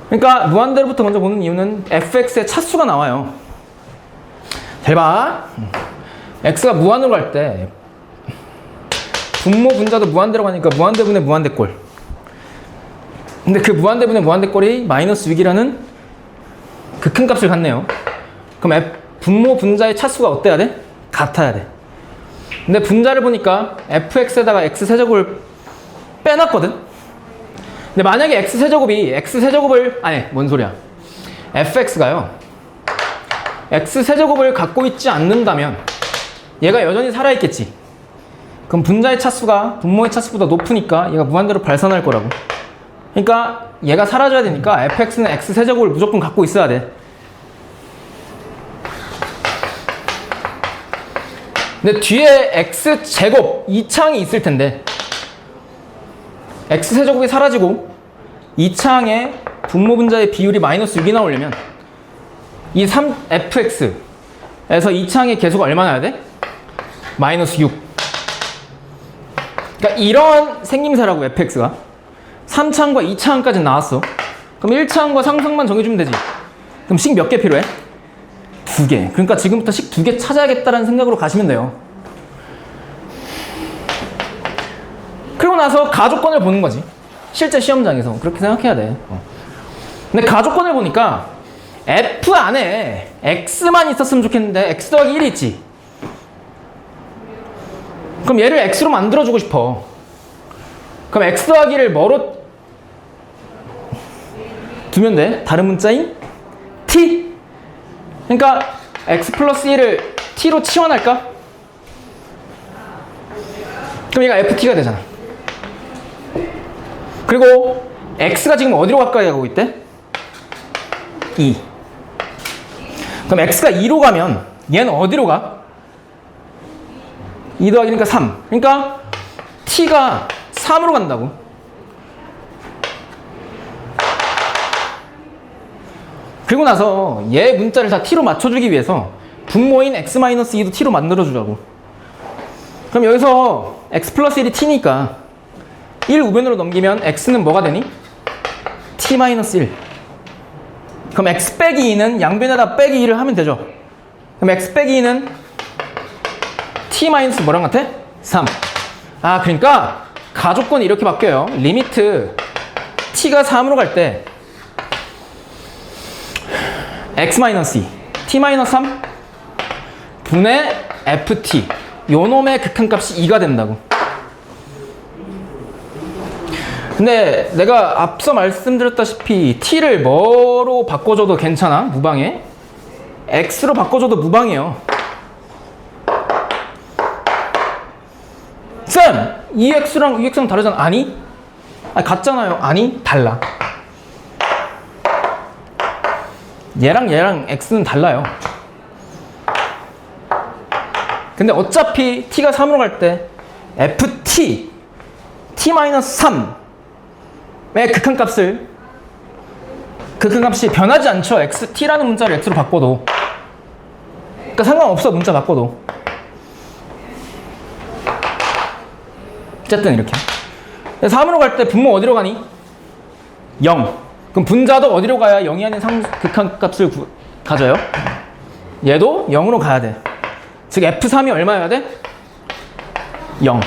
그러니까 무한대로부터 먼저 보는 이유는 fx의 차수가 나와요. 잘 봐. x가 무한으로 갈 때 분모 분자도 무한대로 가니까 무한대분의 무한대꼴. 근데 그 무한대분의 무한대꼴이 마이너스 6이라는 극한값을 갖네요. 그럼 분모 분자의 차수가 어때야 돼? 같아야 돼. 근데 분자를 보니까 fx에다가 x세제곱을 빼놨거든? 근데 만약에 x세제곱을 아니 뭔 소리야, fx가요 x세제곱을 갖고 있지 않는다면 얘가 여전히 살아있겠지. 그럼 분자의 차수가 분모의 차수보다 높으니까 얘가 무한대로 발산할 거라고. 그러니까 얘가 사라져야 되니까 fx는 x세제곱을 무조건 갖고 있어야 돼. 근데 뒤에 x제곱 2창이 있을 텐데 x세제곱이 사라지고 2창에 분모 분자의 비율이 마이너스 6이 나오려면 이 3fx에서 2창의 개수가 얼마 나야 돼? 마이너스 6. 그러니까 이런 생김새라고 fx가 3창과 2창까지 나왔어. 그럼 1창과 상승만 정해주면 되지. 그럼 식 몇 개 필요해? 2개. 그러니까 지금부터 식 2개 찾아야겠다라는 생각으로 가시면 돼요. 그리고 나서 가조건을 보는 거지. 실제 시험장에서 그렇게 생각해야 돼. 근데 가조건을 보니까 f 안에 x만 있었으면 좋겠는데 x 더하기 1이 있지. 그럼 얘를 x로 만들어주고 싶어. 그럼 x 더하기를 뭐로 두면 돼? 다른 문자인 t. 그러니까 x 플러스 1을 t로 치환할까? 그럼 얘가 ft가 되잖아. 그리고 x가 지금 어디로 가까이 가고 있대? 2. 그럼 x가 2로 가면 얘는 어디로 가? 2 더하기니까 3. 그러니까 t가 3으로 간다고. 그리고 나서 얘 문자를 다 t로 맞춰주기 위해서 분모인 x-2도 t로 만들어주자고. 그럼 여기서 x 플러스 1이 t니까 1 우변으로 넘기면 x는 뭐가 되니? t-1. 그럼 x 빼기 2는 양변에다 빼기 2를 하면 되죠. 그럼 x 빼기 2는 t 마이너스 뭐랑 같아? 3. 아, 그러니까 가조건이 이렇게 바뀌어요. 리미트 t가 3으로 갈 때 x-2, t-3 분의 ft, 요 놈의 극한값이 2가 된다고. 근데 내가 앞서 말씀드렸다시피 t를 뭐로 바꿔줘도 괜찮아? 무방해? x로 바꿔줘도 무방해요. 쌤! 2x랑 2x랑 다르잖아. 아니? 아니 같잖아요. 아니? 달라. 얘랑 x는 달라요. 근데 어차피 t가 3으로 갈 때 ft, t-3의 극한값이 변하지 않죠. t라는 문자를 x로 바꿔도. 그러니까 상관없어. 문자 바꿔도. 어쨌든 이렇게 3으로 갈 때 분모 어디로 가니? 0. 그럼 분자도 어디로 가야 0이 아닌 극한값을 가져요? 얘도 0으로 가야 돼. 즉 F3이 얼마여야 돼? 0.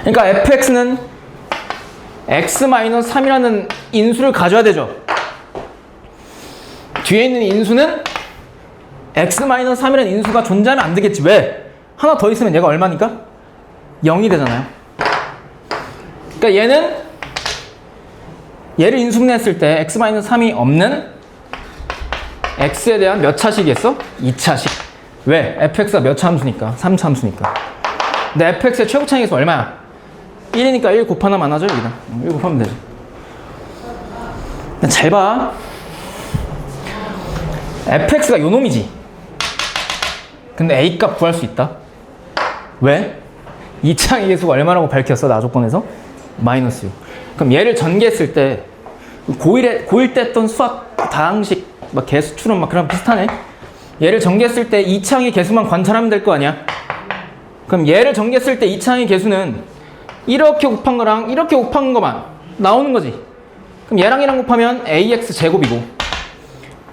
그러니까 fx는 x-3이라는 인수를 가져야 되죠. 뒤에 있는 인수는 x-3이라는 인수가 존재하면 안 되겠지. 왜? 하나 더 있으면 얘가 얼마니까? 0이 되잖아요. 그러니까 얘는 얘를 인수분해했을 때 x-3이 없는 x에 대한 몇 차식이겠어? 2차식. 왜? fx가 몇 차 함수니까? 3차 함수니까. 근데 fx의 최고 차이계수 얼마야? 1이니까 1 곱하면 안 하죠, 여기다. 1 곱하면 되죠. 잘 봐. fx가 요 놈이지. 근데 a 값 구할 수 있다. 왜? 2차의 계수가 얼마라고 밝혔어, 나 조건에서? 마이너스 6. 그럼 얘를 전개했을 때 고1 때 했던 수학 다항식 막 개수 추론 막 그런 비슷하네. 얘를 전개했을 때 2차항의 개수만 관찰하면 될 거 아니야. 그럼 얘를 전개했을 때 2차항의 개수는 이렇게 곱한 거랑 이렇게 곱한 거만 나오는 거지. 그럼 얘랑 곱하면 ax 제곱이고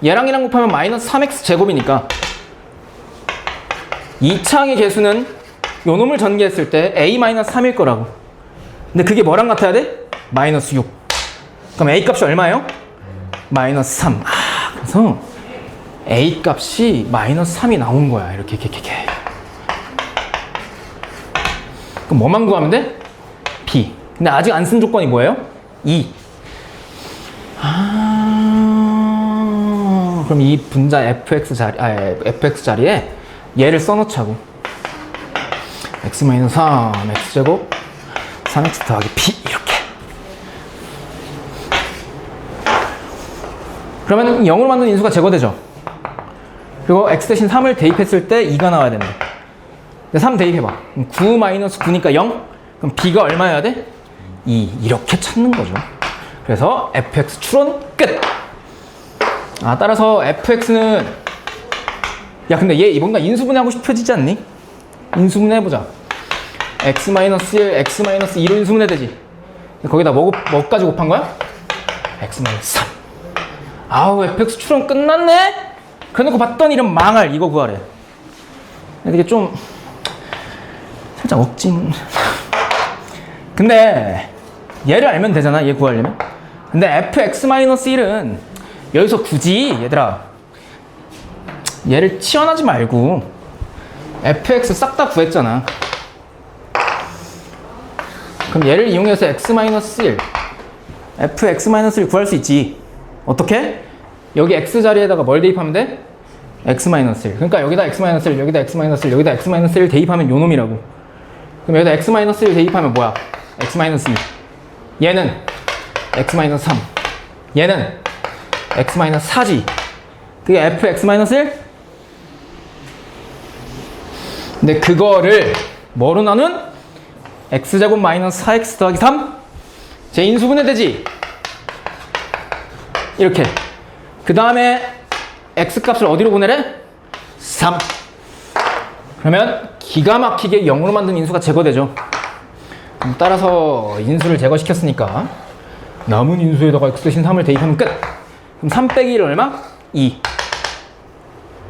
얘랑 곱하면 마이너스 3x 제곱이니까 2차항의 개수는 요 놈을 전개했을 때 a-3일 거라고. 근데 그게 뭐랑 같아야 돼? 마이너스 6. 그럼 a 값이 얼마예요? 마이너스 3. 그래서 a 값이 마이너스 3이 나온 거야. 이렇게. 그럼 뭐만 구하면 돼? b. 근데 아직 안 쓴 조건이 뭐예요? 2. 그럼 이 분자 fx 자리에 얘를 써놓자고. x-3 x제곱 3x 더하기 b 이렇게. 그러면 0으로 만든 인수가 제거되죠. 그리고 x 대신 3을 대입했을 때 2가 나와야 된다. 3 대입해봐. 9-9니까 0. 그럼 b가 얼마여야 돼? 2. 이렇게 찾는 거죠. 그래서 fx 추론 끝. 따라서 fx는 야 근데 얘 뭔가 인수분해하고 싶어지지 않니? 인수분해 해보자. x-1, x-2로 인수분해 되지. 거기다 뭐까지 곱한 거야? x-3. 아우 fx 추론 끝났네? 그래놓고 봤더니 이런 망할 이거 구하래. 이게 좀 살짝 억진. 근데 얘를 알면 되잖아, 얘 구하려면. 근데 fx-1은 여기서 굳이 얘들아 얘를 치환하지 말고 fx 싹 다 구했잖아. 그럼 얘를 이용해서 x-1 fx-1 구할 수 있지. 어떻게? 여기 x 자리에다가 뭘 대입하면 돼? x-1. 그러니까 여기다 x-1, 여기다 x-1, 여기다 x-1 대입하면 요 놈이라고. 그럼 여기다 x-1 대입하면 뭐야? x-2. 얘는 x-3. 얘는 x-4지. 그게 fx-1? 근데 그거를 뭐로 나눈? x제곱 마이너스 4x 더하기 3? 제 인수분해 되지? 이렇게. 그 다음에 x값을 어디로 보내래? 3. 그러면 기가 막히게 0으로 만든 인수가 제거되죠. 따라서 인수를 제거시켰으니까 남은 인수에다가 x 대신 3을 대입하면 끝. 그럼 3 빼기 1은 얼마? 2.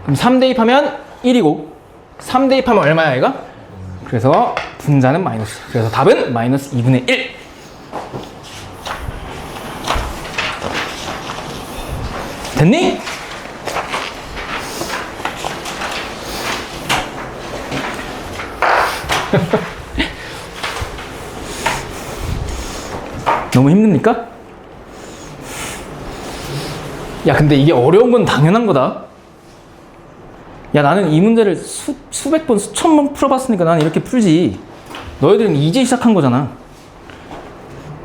그럼 3 대입하면 1이고 3 대입하면 얼마야 얘가? 그래서 분자는 마이너스. 그래서 답은 마이너스 2분의 1. 됐니? 너무 힘듭니까? 야 근데 이게 어려운 건 당연한 거다. 야 나는 이 문제를 수백 번 수천 번 풀어봤으니까 나는 이렇게 풀지. 너희들은 이제 시작한 거잖아.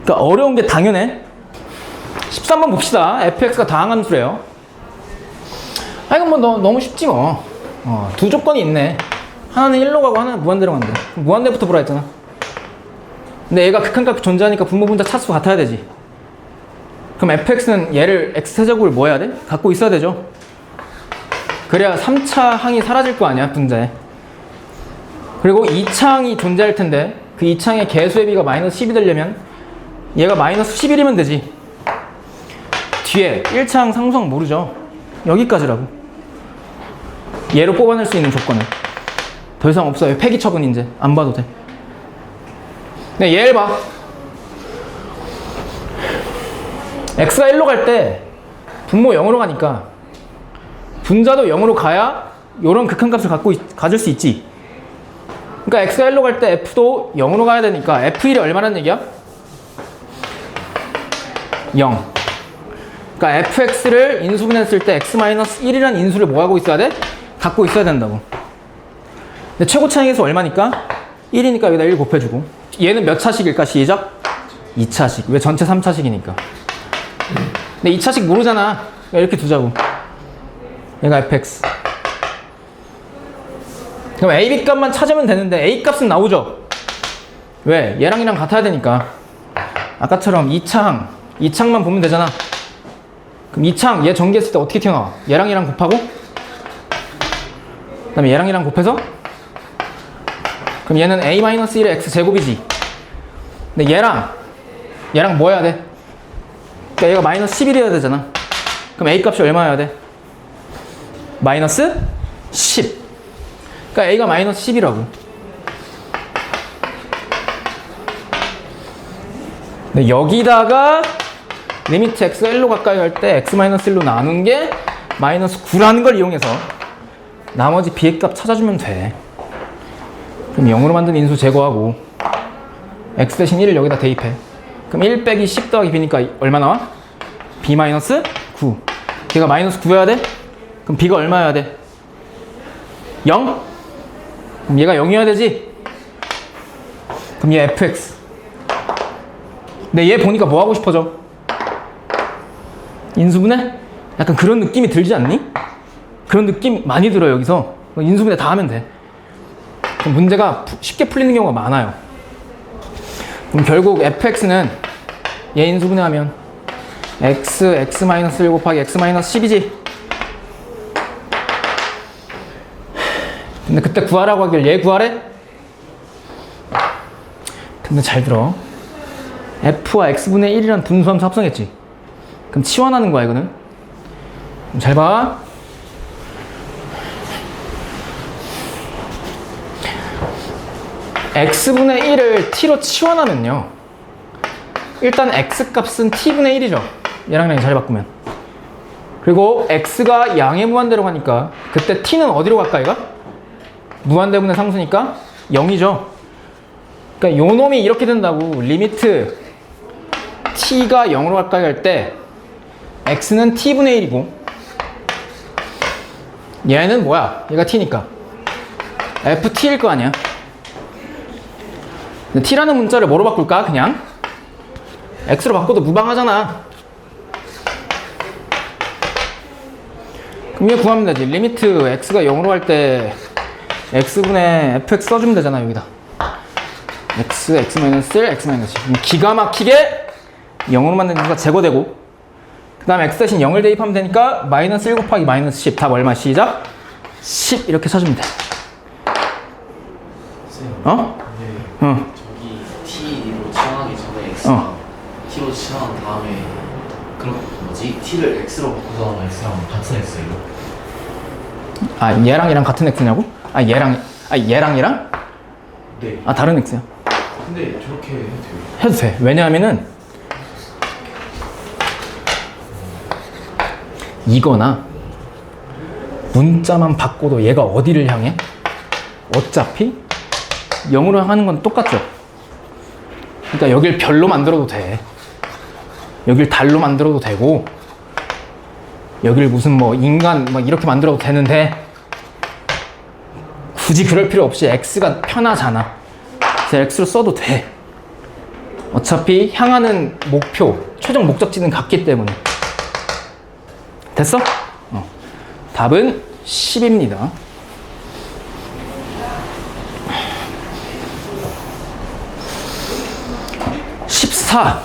그러니까 어려운 게 당연해. 13번 봅시다. fx가 다항함수래요. 이건 뭐 너무 쉽지 뭐. 두 조건이 있네. 하나는 1로 가고 하나는 무한대로 간대. 무한대부터 보라 했잖아. 근데 얘가 극한값이 존재하니까 분모분자 차수 같아야 되지. 그럼 fx는 얘를 x세제곱을 뭐 해야 돼? 갖고 있어야 되죠. 그래야 3차 항이 사라질 거 아니야, 분자에. 그리고 2차 항이 존재할 텐데 그 2차 항의 개수의 비가 마이너스 10이 되려면 얘가 마이너스 11이면 되지. 뒤에 1차 항 상수항 모르죠. 여기까지라고. 얘로 뽑아낼 수 있는 조건은 더 이상 없어요. 폐기 처분 이제 안 봐도 돼. 네, 얘를 봐. x가 1로 갈 때 분모 0으로 가니까 분자도 0으로 가야 이런 극한값을 가질 수 있지. 그러니까 x가 1로 갈 때 f도 0으로 가야 되니까 f1이 얼마란 얘기야? 0. 그러니까 fx를 인수분해했을 때 x-1이라는 인수를 뭐 하고 있어야 돼? 갖고 있어야 된다고. 근데 최고 차항에서 얼마니까? 1이니까 여기다 1 곱해주고. 얘는 몇 차식일까? 시작. 2차식. 왜 전체 3차식이니까. 근데 2차식 모르잖아. 이렇게 두자고. 얘가 fx. 그럼 a, b 값만 찾으면 되는데 a 값은 나오죠? 왜? 얘랑 얘랑 같아야 되니까. 아까처럼 2창만 보면 되잖아. 그럼 2창 얘 전개했을 때 어떻게 튀어나와? 얘랑 얘랑 곱하고 그 다음에 얘랑 얘랑 곱해서 그럼 얘는 a-1의 x제곱이지. 근데 얘랑 뭐 해야 돼? 그러니까 얘가 마이너스 11이어야 되잖아. 그럼 a 값이 얼마여야 돼? 마이너스 10. 그러니까 a가 마이너스 10이라고. 근데 여기다가 리미트 x가 1로 가까이 갈 때 x-1로 나눈 게 마이너스 9라는 걸 이용해서 나머지 b의 값 찾아주면 돼. 그럼 0으로 만든 인수 제거하고 x 대신 1을 여기다 대입해. 그럼 1 빼기 10 더하기 b니까 얼마 나와? b 마이너스 9. 걔가 마이너스 9여야 돼? 그럼 b가 얼마여야 돼? 0? 그럼 얘가 0이어야 되지? 그럼 얘 fx. 근데 얘 보니까 뭐 하고 싶어져? 인수분해? 약간 그런 느낌이 들지 않니? 그런 느낌 많이 들어 여기서. 인수분해 다 하면 돼. 그럼 문제가 쉽게 풀리는 경우가 많아요. 그럼 결국 fx는 얘 인수분해하면 x-1 곱하기 x-10이지. 근데 그때 구하라고 하길 얘 구하래? 근데 잘 들어. f와 x분의 1이라는 분수함수 합성했지. 그럼 치환하는 거야 이거는. 그럼 잘 봐. x분의 1을 t로 치환하면요, 일단 x값은 t분의 1이죠. 얘랑 얘랑 잘 바꾸면. 그리고 x가 양의 무한대로 가니까 그때 t는 어디로 가까이 가? 무한대분의 상수니까 0이죠. 그러니까 요 놈이 이렇게 된다고. 리미트 t가 0으로 가까이 갈 때 x는 t분의 1이고 얘는 뭐야? 얘가 t니까 ft일 거 아니야. 근데 t라는 문자를 뭐로 바꿀까? 그냥 x로 바꿔도 무방하잖아. 그럼 얘 구하면 되지. 리미트 x가 0으로 갈 때 x분의 fx 써주면 되잖아. 여기다 x, x-1, x-10. 기가 막히게 0으로 만든 인수가 제거되고, 그 다음에 x 대신 0을 대입하면 되니까 마이너스 1 곱하기 마이너스 10. 답 얼마? 시작. 10 이렇게 찾으면 돼. 어? 네. 저기 t로 치환하기 전에 x가 t로 치환한 다음에 그럼 뭐지? t를 x로 바꿔서 x랑 같은 x예요? 아, 얘랑 얘랑 같은 x냐고? 아, 얘랑? 네. 아, 다른 x야. 근데 저렇게 해도 돼요? 해도 돼. 왜냐하면은 이거나 문자만 바꿔도 얘가 어디를 향해? 어차피 0으로 향하는 건 똑같죠. 그러니까 여길 별로 만들어도 돼. 여길 달로 만들어도 되고, 여길 무슨 뭐 인간 막 이렇게 만들어도 되는데, 굳이 그럴 필요 없이 x가 편하잖아. 그래서 x로 써도 돼. 어차피 향하는 목표, 최종 목적지는 같기 때문에. 됐어? 답은 10입니다. 14.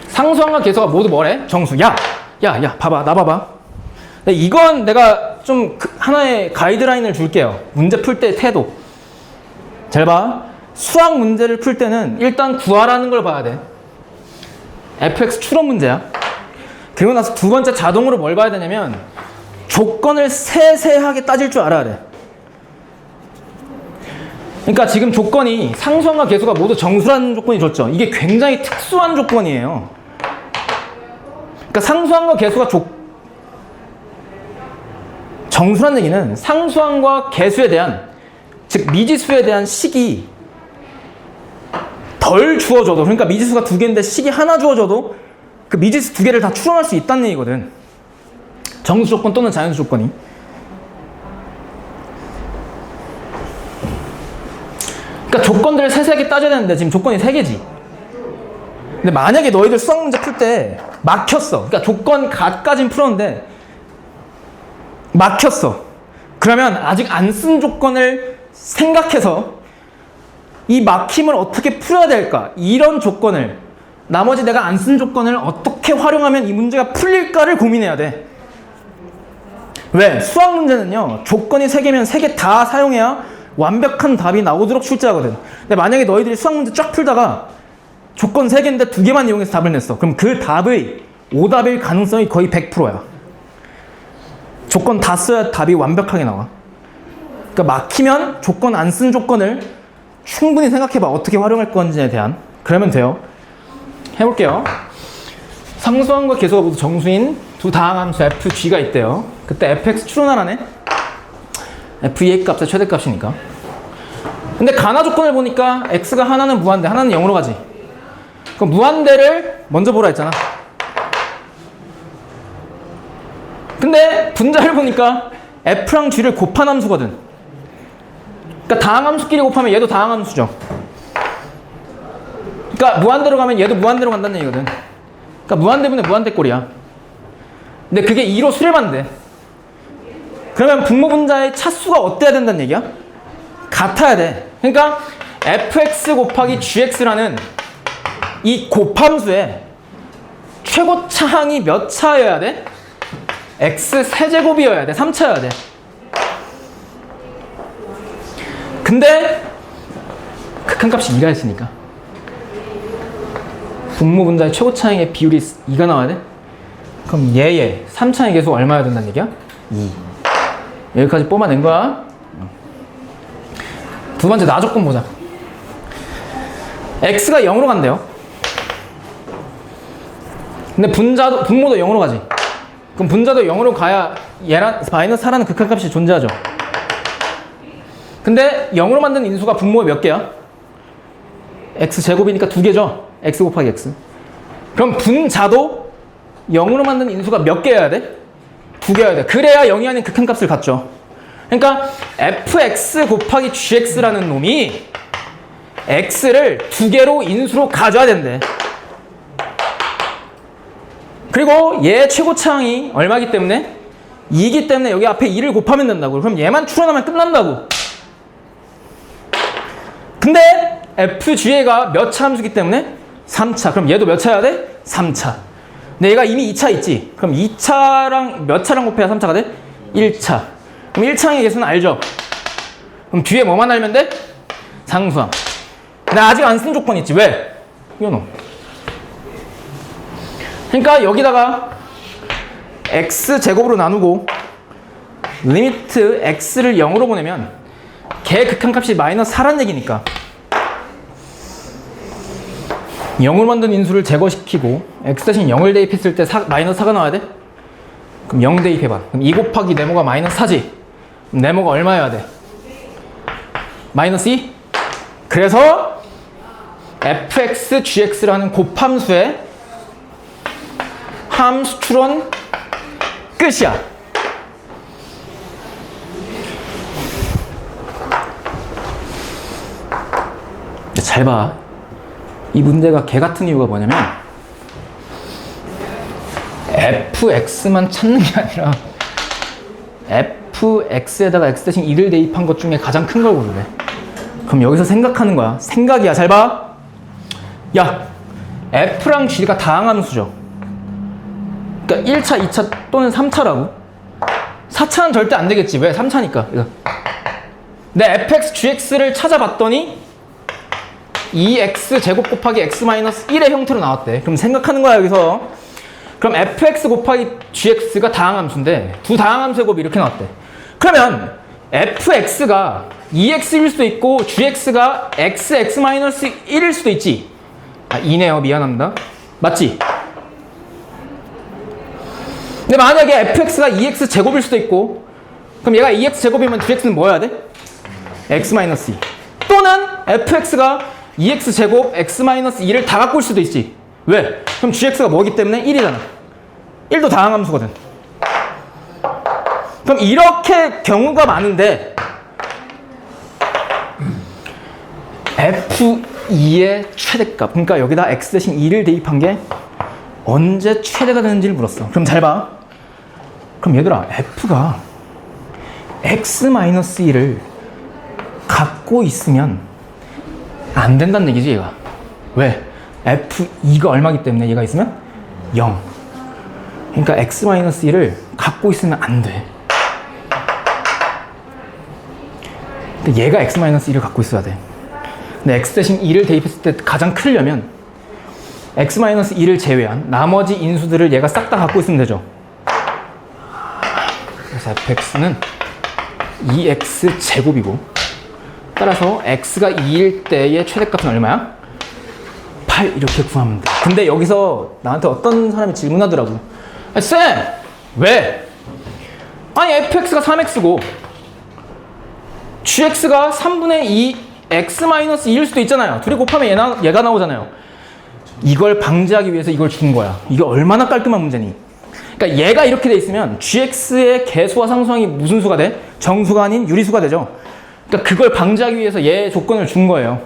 상수항과 계수가 모두 뭐래? 정수. 야, 봐봐. 나 봐봐. 이건 내가 좀 하나의 가이드라인을 줄게요. 문제 풀 때 태도. 잘 봐. 수학 문제를 풀 때는 일단 구하라는 걸 봐야 돼. fx 추론 문제야. 그리고 나서 두 번째 자동으로 뭘 봐야 되냐면 조건을 세세하게 따질 줄 알아야 돼. 그러니까 지금 조건이 상수항과 계수가 모두 정수라는 조건이 줬죠. 이게 굉장히 특수한 조건이에요. 그러니까 상수항과 계수가 정수라는 얘기는 상수항과 계수에 대한, 즉 미지수에 대한 식이 덜 주어져도, 그러니까 미지수가 2개인데 식이 하나 주어져도 그 미지수 2개를 다 추론할 수 있다는 얘기거든. 정수 조건 또는 자연수 조건이. 그러니까 조건들을 세세하게 따져야 되는데 지금 조건이 3개지. 근데 만약에 너희들 수학 문제 풀 때 막혔어. 그러니까 조건 가까진 풀었는데 막혔어. 그러면 아직 안 쓴 조건을 생각해서 이 막힘을 어떻게 풀어야 될까? 이런 조건을, 나머지 내가 안 쓴 조건을 어떻게 활용하면 이 문제가 풀릴까를 고민해야 돼. 왜? 수학 문제는요, 조건이 3개면 3개 다 사용해야 완벽한 답이 나오도록 출제하거든. 근데 만약에 너희들이 수학 문제 쫙 풀다가 조건 3개인데 2개만 이용해서 답을 냈어. 그럼 그 답의 오답일 가능성이 거의 100%야. 조건 다 써야 답이 완벽하게 나와. 그러니까 막히면 조건 안 쓴 조건을 충분히 생각해봐. 어떻게 활용할 건지에 대한. 그러면 돼요. 해볼게요. 상수함과 계수가 모두 정수인 두 다항함수 fg가 있대요. 그때 fx 추론하라네. f2의 값의 최대값이니까. 근데 가나 조건을 보니까 x가 하나는 무한대, 하나는 0으로 가지. 그럼 무한대를 먼저 보라 했잖아. 근데 분자를 보니까 f랑 g를 곱한 함수거든. 그러니까 다항함수끼리 곱하면 얘도 다항함수죠. 그러니까 무한대로 가면 얘도 무한대로 간다는 얘기거든. 그러니까 무한대분의 무한대꼴이야. 근데 그게 2로 수렴한대. 그러면 분모분자의 차수가 어때야 된다는 얘기야? 같아야 돼. 그러니까 fx 곱하기 gx라는 이 곱함수에 최고차항이 몇 차여야 돼? x 세제곱이어야 돼. 3차여야 돼. 근데 극한값이 2가 있으니까 분모분자의 최고차항의 비율이 2가 나와야 돼? 그럼 얘의 3차항의 계수가 얼마여야 된다는 얘기야? 2. 여기까지 뽑아낸 거야. 두 번째 나 조건 보자. x가 0으로 간대요. 근데 분모도 0으로 가지. 그럼 분자도 0으로 가야 얘랑 마이너스 4라는 극한값이 존재하죠. 근데 0으로 만든 인수가 분모에 몇 개야? x제곱이니까 2개죠. x 곱하기 x. 그럼 분자도 0으로 만든 인수가 몇 개여야 돼? 2개여야 돼. 그래야 0이 아닌 극한값을 갖죠. 그러니까 fx 곱하기 gx라는 놈이 x를 2개로 인수로 가져야 된대. 그리고 얘 최고차항이 얼마기 때문에? 2이기 때문에 여기 앞에 2를 곱하면 된다고. 그럼 얘만 추론하면 끝난다고. 근데 fg가 몇 차 함수기 때문에? 3차. 그럼 얘도 몇 차여야 돼? 3차. 근데 얘가 이미 2차 있지. 그럼 2차랑 몇 차랑 곱해야 3차가 돼? 1차. 그럼 1차항의 계수는 알죠? 그럼 뒤에 뭐만 알면 돼? 상수함. 근데 아직 안 쓴 조건 있지. 왜? 이거 그러니까 여기다가 x제곱으로 나누고 리미트 x를 0으로 보내면 걔 극한값이 마이너스 4란 얘기니까 0으로 만든 인수를 제거시키고 x 대신 0을 대입했을 때 마이너스 4가 나와야 돼? 그럼 0 대입해봐. 그럼 2 곱하기 네모가 마이너스 4지? 그럼 네모가 얼마여야 돼? 마이너스 2? 그래서 fx, gx라는 곱함수에 함수 추론 끝이야. 잘 봐. 이 문제가 개 같은 이유가 뭐냐면 fx만 찾는 게 아니라 fx에다가 x 대신 2를 대입한 것 중에 가장 큰 걸 고르래. 그럼 여기서 생각하는 거야. 생각이야. 잘 봐. 야, f랑 g가 다항함수죠. 그러니까 1차, 2차 또는 3차라고. 4차는 절대 안 되겠지. 왜? 3차니까. 근데 fx, gx를 찾아봤더니 2x 제곱 곱하기 x 마이너스 1의 형태로 나왔대. 그럼 생각하는 거야, 여기서. 그럼 fx 곱하기 gx가 다항함수인데 두 다항함수의 곱이 이렇게 나왔대. 그러면 fx가 2x일 수도 있고 gx가 x 마이너스 1일 수도 있지. 아, 2네요. 미안합니다. 맞지? 근데 만약에 fx가 2x 제곱일 수도 있고 그럼 얘가 2x 제곱이면 gx는 뭐 해야 돼? x 마이너스 2. 또는 fx가 2x제곱 x-2를 다 갖고 올 수도 있지. 왜? 그럼 gx가 뭐기 때문에 1이잖아. 1도 다항함수거든. 그럼 이렇게 경우가 많은데 f2의 최대값, 그러니까 여기다 x 대신 2를 대입한 게 언제 최대가 되는지를 물었어. 그럼 잘 봐. 그럼 얘들아, f가 x-1을 갖고 있으면 안 된다는 얘기지, 얘가. 왜? f2가 얼마기 때문에 얘가 있으면 0. 그러니까 x-1을 갖고 있으면 안 돼. 근데 얘가 x-1을 갖고 있어야 돼. 근데 x 대신 2를 대입했을 때 가장 크려면 x-2를 제외한 나머지 인수들을 얘가 싹 다 갖고 있으면 되죠. 그래서 fx는 2x 제곱이고, 따라서 x가 2일 때의 최대값은 얼마야? 8 이렇게 구하면 돼. 근데 여기서 나한테 어떤 사람이 질문하더라고. 쌤! 왜? 아니 fx가 3x고 gx가 3분의 2 x-2일 수도 있잖아요. 둘이 곱하면 얘가 나오잖아요. 이걸 방지하기 위해서 이걸 준 거야. 이게 얼마나 깔끔한 문제니? 그러니까 얘가 이렇게 돼 있으면 gx의 개수와 상수항이 무슨 수가 돼? 정수가 아닌 유리수가 되죠. 그러니까 그걸 방지하기 위해서 얘 조건을 준 거예요.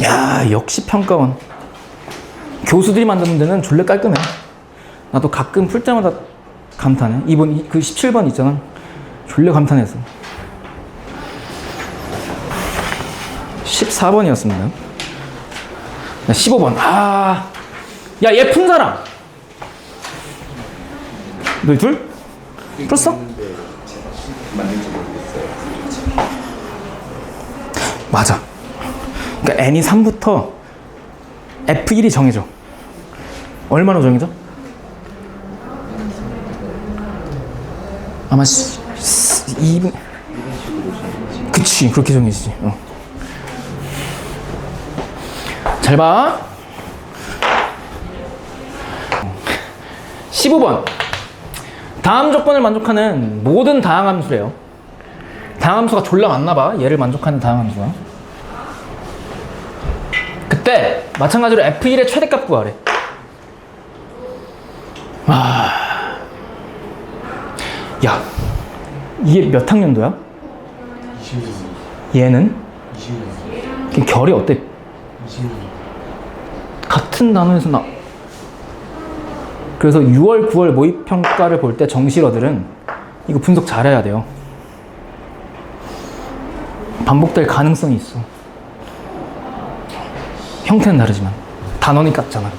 야, 역시 평가원. 교수들이 만든 문제는 졸래 깔끔해. 나도 가끔 풀 때마다 감탄해. 이번 그 17번 있잖아. 졸래 감탄했어. 14번이었습니다. 15번. 아, 야, 얘 푼 사람. 너희 둘? 풀었어? 맞아. 그러니까 n이 3부터 f1이 정해져. 얼마로 정해져? 아마 2분. 그치, 그렇게 정해지지. 잘 봐. 15번. 다음 조건을 만족하는 모든 다항함수래요. 다항함수가 졸라 많나 봐. 얘를 만족하는 다항함수가. 그때 마찬가지로 f1의 최대값 구하래. 와. 야, 이게 몇 학년도야? 20년. 얘는? 20년. 결이 어때? 20년. 같은 단원에서 나. 그래서 6월, 9월 모의평가를 볼 때 정실어들은 이거 분석 잘해야 돼요. 반복될 가능성이 있어. 형태는 다르지만 단원이 같잖아.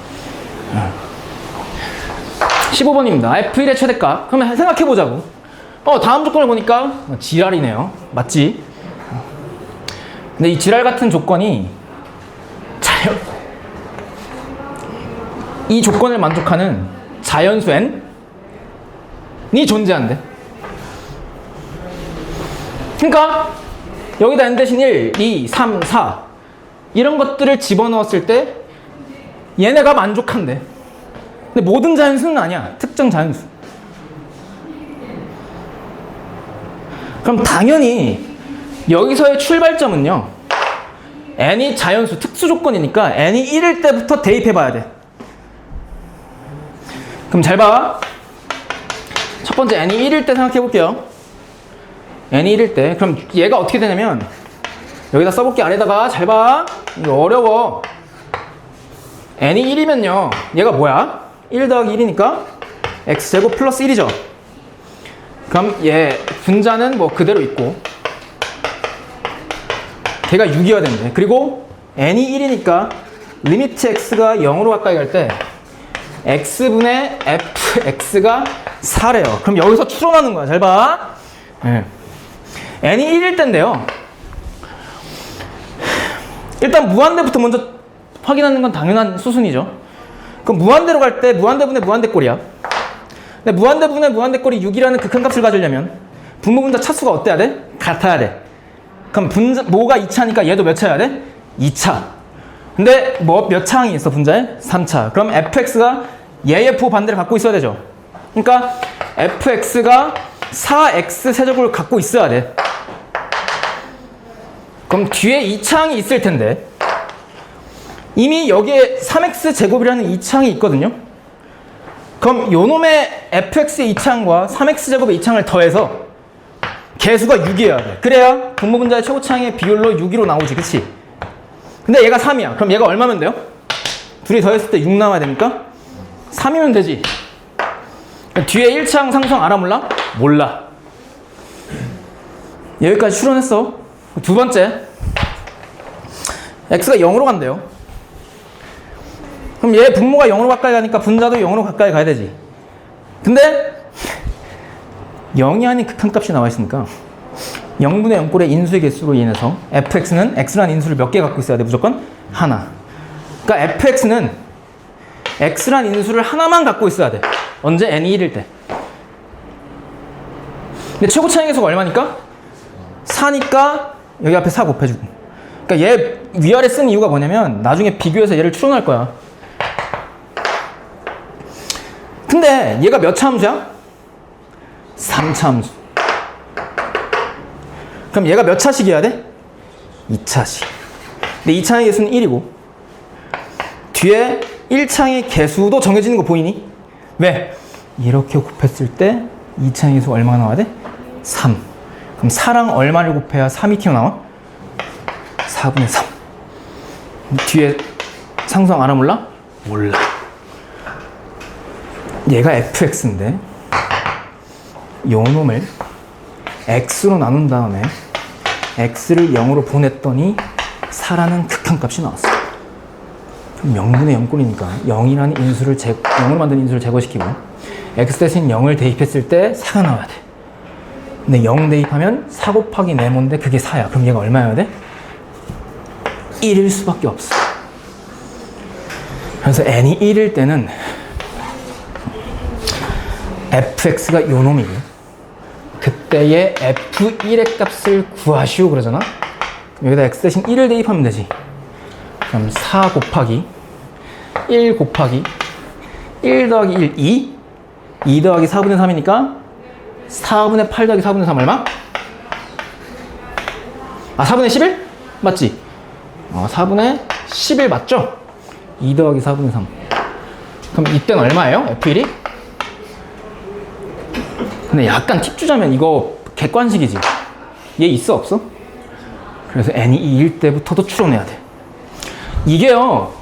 15번입니다. f1의 최대값. 그러면 생각해보자고. 다음 조건을 보니까 지랄이네요. 맞지? 근데 이 지랄 같은 조건이 이 조건을 만족하는 자연수 n이 존재한대. 그러니까 여기다 n 대신 1, 2, 3, 4 이런 것들을 집어넣었을 때 얘네가 만족한대. 근데 모든 자연수는 아니야. 특정 자연수. 그럼 당연히 여기서의 출발점은요, n이 자연수 특수 조건이니까 n이 1일 때부터 대입해 봐야 돼. 그럼 잘 봐. 첫 번째 n이 1일 때 생각해 볼게요. n이 1일 때. 그럼 얘가 어떻게 되냐면, 여기다 써볼게. 아래다가 잘 봐. 이거 어려워. n이 1이면요 얘가 뭐야? 1 더하기 1이니까 x제곱 플러스 1이죠. 그럼 얘 분자는 뭐 그대로 있고 걔가 6이어야 된대. 그리고 n이 1이니까 리미트 x가 0으로 가까이 갈 때 x분의 fx가 4래요. 그럼 여기서 추론하는 거야. 잘 봐. 네. n이 1일 때인데요, 일단 무한대부터 먼저 확인하는 건 당연한 수순이죠. 그럼 무한대로 갈 때 무한대분의 무한대꼴이야. 근데 무한대분의 무한대꼴이 6이라는 극한값을 가지려면 분모분자 차수가 어때야 돼? 같아야 돼. 그럼 뭐가 2차니까 얘도 몇 차여야 돼? 2차. 근데 뭐 몇 차항이 있어 분자에? 3차. 그럼 fx가 얘의 부호 반대를 갖고 있어야 되죠. 그러니까 fx가 4x 세제곱을 갖고 있어야 돼. 그럼 뒤에 2차항이 있을 텐데 이미 여기에 3x 제곱이라는 2차항이 있거든요. 그럼 요놈의 fx의 2차항과 3x 제곱의 2차항을 더해서 개수가 6이어야 돼. 그래야 분모분자의 최고차항의 비율로 6으로 나오지, 그치? 근데 얘가 3이야. 그럼 얘가 얼마면 돼요? 둘이 더했을 때 6 나와야 됩니까? 3이면 되지. 뒤에 1차항 상수항 알아 몰라? 몰라. 여기까지 추론했어. 두 번째, x가 0으로 간대요. 그럼 얘 분모가 0으로 가까이 가니까 분자도 0으로 가까이 가야 되지. 근데 0이 아닌 극한값이 나와 있으니까 0분의 0꼴의 인수의 개수로 인해서 fx는 x라는 인수를 몇 개 갖고 있어야 돼? 무조건 하나. 그러니까 fx는 x라는 인수를 하나만 갖고 있어야 돼. 언제? n이 1일 때. 근데 최고차항 개수가 얼마니까? 4니까 여기 앞에 4 곱해주고. 그러니까 얘 위아래 쓴 이유가 뭐냐면 나중에 비교해서 얘를 추론할 거야. 근데 얘가 몇 차 함수야? 3차 함수. 그럼 얘가 몇 차씩이어야 돼? 2차씩. 근데 2차의 개수는 1이고 뒤에 1차의 개수도 정해지는 거 보이니? 왜? 이렇게 곱했을 때 2차의 개수가 얼마나 나와야 돼? 3. 그럼 4랑 얼마를 곱해야 3이 튀어나와? 4분의 3. 뒤에 상수항 알아 몰라? 몰라. 얘가 fx인데 요 놈을 x로 나눈 다음에 x를 0으로 보냈더니 4라는 극한값이 나왔어. 그럼 0분의 0꼴이니까 0이라는 인수를 0으로 만든 인수를 제거시키고 x 대신 0을 대입했을 때 4가 나와야 돼. 근데 0 대입하면 4 곱하기 네모인데 그게 4야. 그럼 얘가 얼마여야 돼? 1일 수밖에 없어. 그래서 n이 1일 때는 fx가 요 놈이고 그때의 f1의 값을 구하시오 그러잖아. 여기다 x 대신 1을 대입하면 되지. 그럼 4 곱하기 1 곱하기 1 더하기 1, 2 2 더하기 4분의 3이니까 4분의 8 더하기 4분의 3 얼마? 4분의 11? 맞지? 4분의 11 맞죠? 2 더하기 4분의 3. 그럼 이때는 얼마예요? f1이? 근데 약간 팁 주자면 이거 객관식이지. 얘 있어 없어? 그래서 n이 2일 때부터도 추론해야 돼. 이게요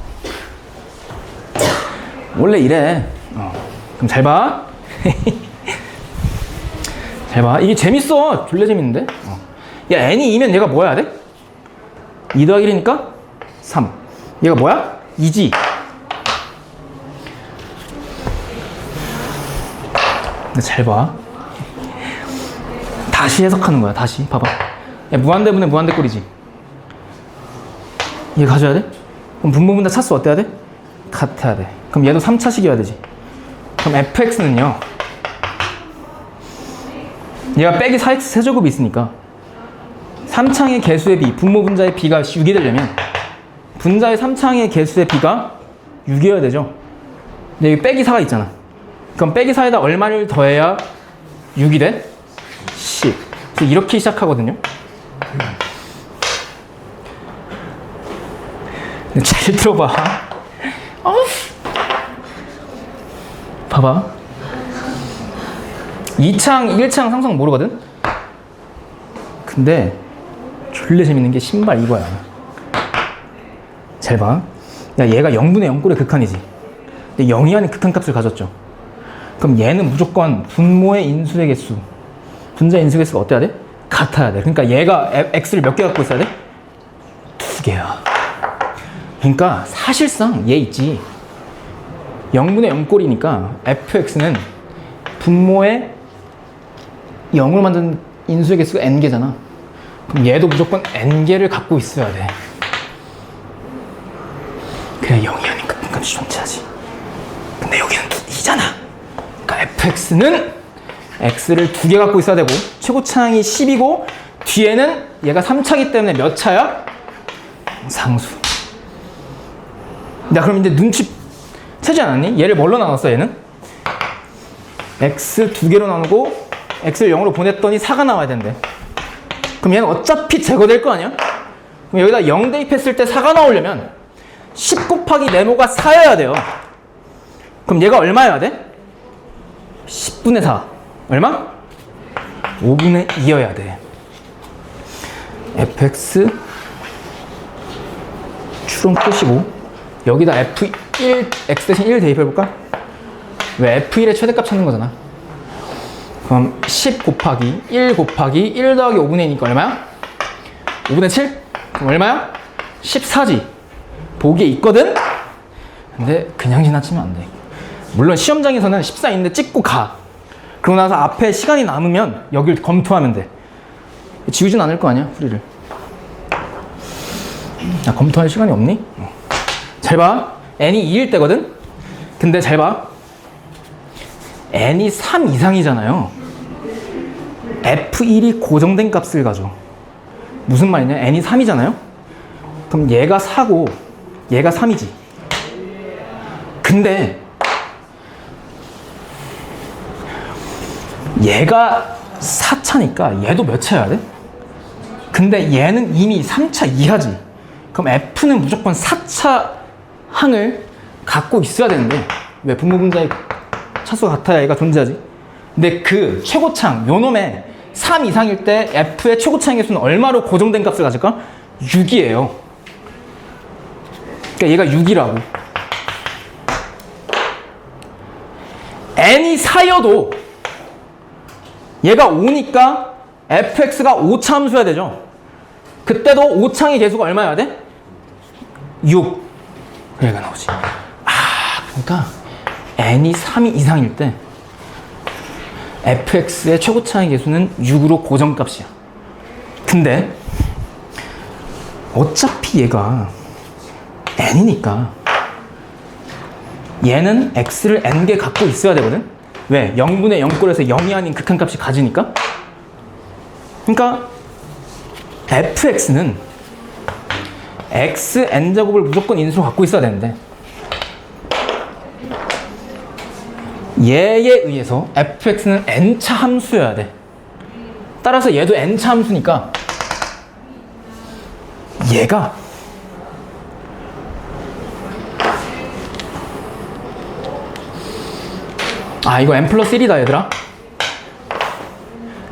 원래 이래. 그럼 잘 봐. 잘 봐. 이게 재밌어. 졸래 재밌는데. 야 n이 2면 얘가 뭐 해야 돼? 2 더하기 1이니까 3. 얘가 뭐야? 2지. 근데 잘 봐. 다시 해석하는 거야. 다시 봐봐. 야, 무한대분의 무한대꼴이지. 얘 가져야 돼? 그럼 분모분자 차수 어때야 돼? 같아야 돼. 그럼 얘도 3차식이어야 되지. 그럼 fx는요 얘가 빼기 4x 세제곱이 있으니까 3창의 개수의 비, 분모분자의 비가 6이 되려면 분자의 3창의 개수의 비가 6이어야 되죠. 근데 여기 빼기 4가 있잖아. 그럼 빼기 4에다 얼마를 더해야 6이 돼? 10. 그래서 이렇게 시작하거든요. 근데 잘 들어봐. 봐봐. 2창, 1창 상상 모르거든? 근데 졸래 재밌는 게 신발 이거야. 잘 봐. 야, 얘가 0분의 0꼴의 극한이지. 근데 0이 아닌 극한값을 가졌죠. 그럼 얘는 무조건 분모의 인수의 개수, 분자의 인수의 개수가 어때야 돼? 같아야 돼. 그러니까 얘가 x를 몇 개 갖고 있어야 돼? 2개야. 그러니까 사실상 얘 있지. 0분의 0꼴이니까 fx는 분모의 0으로 만든 인수의 개수가 n개잖아. 그럼 얘도 무조건 n개를 갖고 있어야 돼. 그래야 0이 아닌 극한값이 존재하지. 근데 여기는 2잖아. 그러니까 fx는 x를 2개 갖고 있어야 되고 최고차항이 10이고 뒤에는 얘가 3차기 때문에 몇 차야? 상수. 야, 그럼 이제 눈치 채지 않았니? 얘를 뭘로 나눴어, 얘는? x 2개로 나누고 x를 0으로 보냈더니 4가 나와야 된대. 그럼 얘는 어차피 제거될 거 아니야? 그럼 여기다 0 대입했을 때 4가 나오려면 10 곱하기 네모가 4여야 돼요. 그럼 얘가 얼마여야 돼? 10분의 4. 얼마? 5분의 2여야 돼. fx 추론 끝이고 여기다 f1 x 대신 1 대입해볼까? 왜 f1의 최대값 찾는 거잖아. 그럼 10 곱하기 1 곱하기 1 더하기 5분의 2니까 얼마야? 5분의 7? 그럼 얼마야? 14지. 보기에 있거든? 근데 그냥 지나치면 안 돼. 물론 시험장에서는 14 있는데 찍고 가. 그러고 나서 앞에 시간이 남으면 여길 검토하면 돼. 지우진 않을 거 아니야, 풀이를. 야, 검토할 시간이 없니? 잘 봐. n이 2일 때거든? 근데 잘 봐. n이 3 이상이잖아요. f1이 고정된 값을 가져. 무슨 말이냐? n이 3이잖아요? 그럼 얘가 4고 얘가 3이지. 근데 얘가 4차니까 얘도 몇 차여야 돼? 근데 얘는 이미 3차 이하지. 그럼 F는 무조건 4차 항을 갖고 있어야 되는데 왜 분모분자의 차수가 같아야 얘가 존재하지? 근데 그 최고창, 요놈의 3 이상일 때 F의 최고창의 수는 얼마로 고정된 값을 가질까? 6이에요. 그러니까 얘가 6이라고. n이 4여도 얘가 5니까 fx가 5차 함수여야 되죠. 그때도 5창의 개수가 얼마여야 돼? 6. 얘가 나오지. 그러니까 n이 3이 이상일 때 fx의 최고차의 개수는 6으로 고정값이야. 근데 어차피 얘가 n이니까 얘는 x를 n개 갖고 있어야 되거든? 왜? 0분의 0꼴에서 0이 아닌 극한값이 가지니까? 그러니까 fx는 x n제곱을 무조건 인수로 갖고 있어야 되는데 얘에 의해서 fx는 n차 함수여야 돼. 따라서 얘도 n차 함수니까 얘가 이거 n 플러스 1이다 얘들아.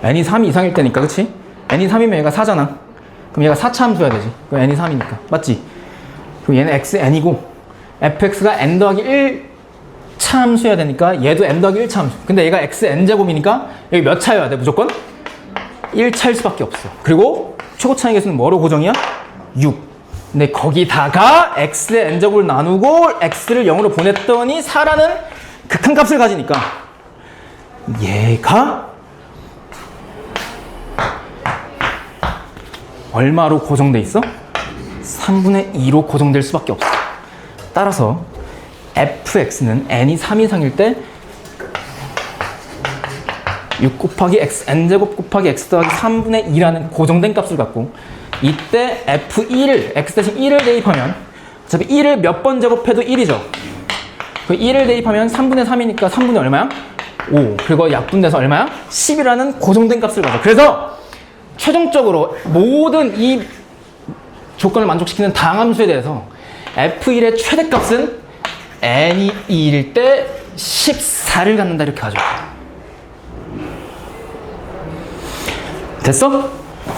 n이 3 이상일 때니까, 그치? n이 3이면 얘가 4잖아. 그럼 얘가 4차 함수여야 되지. 그럼 n이 3이니까. 맞지? 그럼 얘는 x n이고 fx가 n 더하기 1차 함수여야 되니까 얘도 n 더하기 1차 함수. 근데 얘가 x n제곱이니까 여기 몇 차여야 돼 무조건? 1차일 수밖에 없어. 그리고 최고차의 개수는 뭐로 고정이야? 6. 근데 거기다가 x의 n제곱을 나누고 x를 0으로 보냈더니 4라는 극한값을 가지니까 얘가 얼마로 고정돼 있어? 3분의 2로 고정될 수밖에 없어. 따라서 fx는 n이 3 이상일 때 6 곱하기 x n제곱 곱하기 x 더하기 3분의 2라는 고정된 값을 갖고 이때 f1을 x 대신 1을 대입하면 어차피 1을 몇 번 제곱해도 1이죠. 그 1을 대입하면 3분의 3이니까 3분의 얼마야? 5. 그리고 약분돼서 얼마야? 10이라는 고정된 값을 가져. 그래서 최종적으로 모든 이 조건을 만족시키는 다항함수에 대해서 f1의 최대값은 n이 2일 때 14를 갖는다 이렇게 가져. 됐어?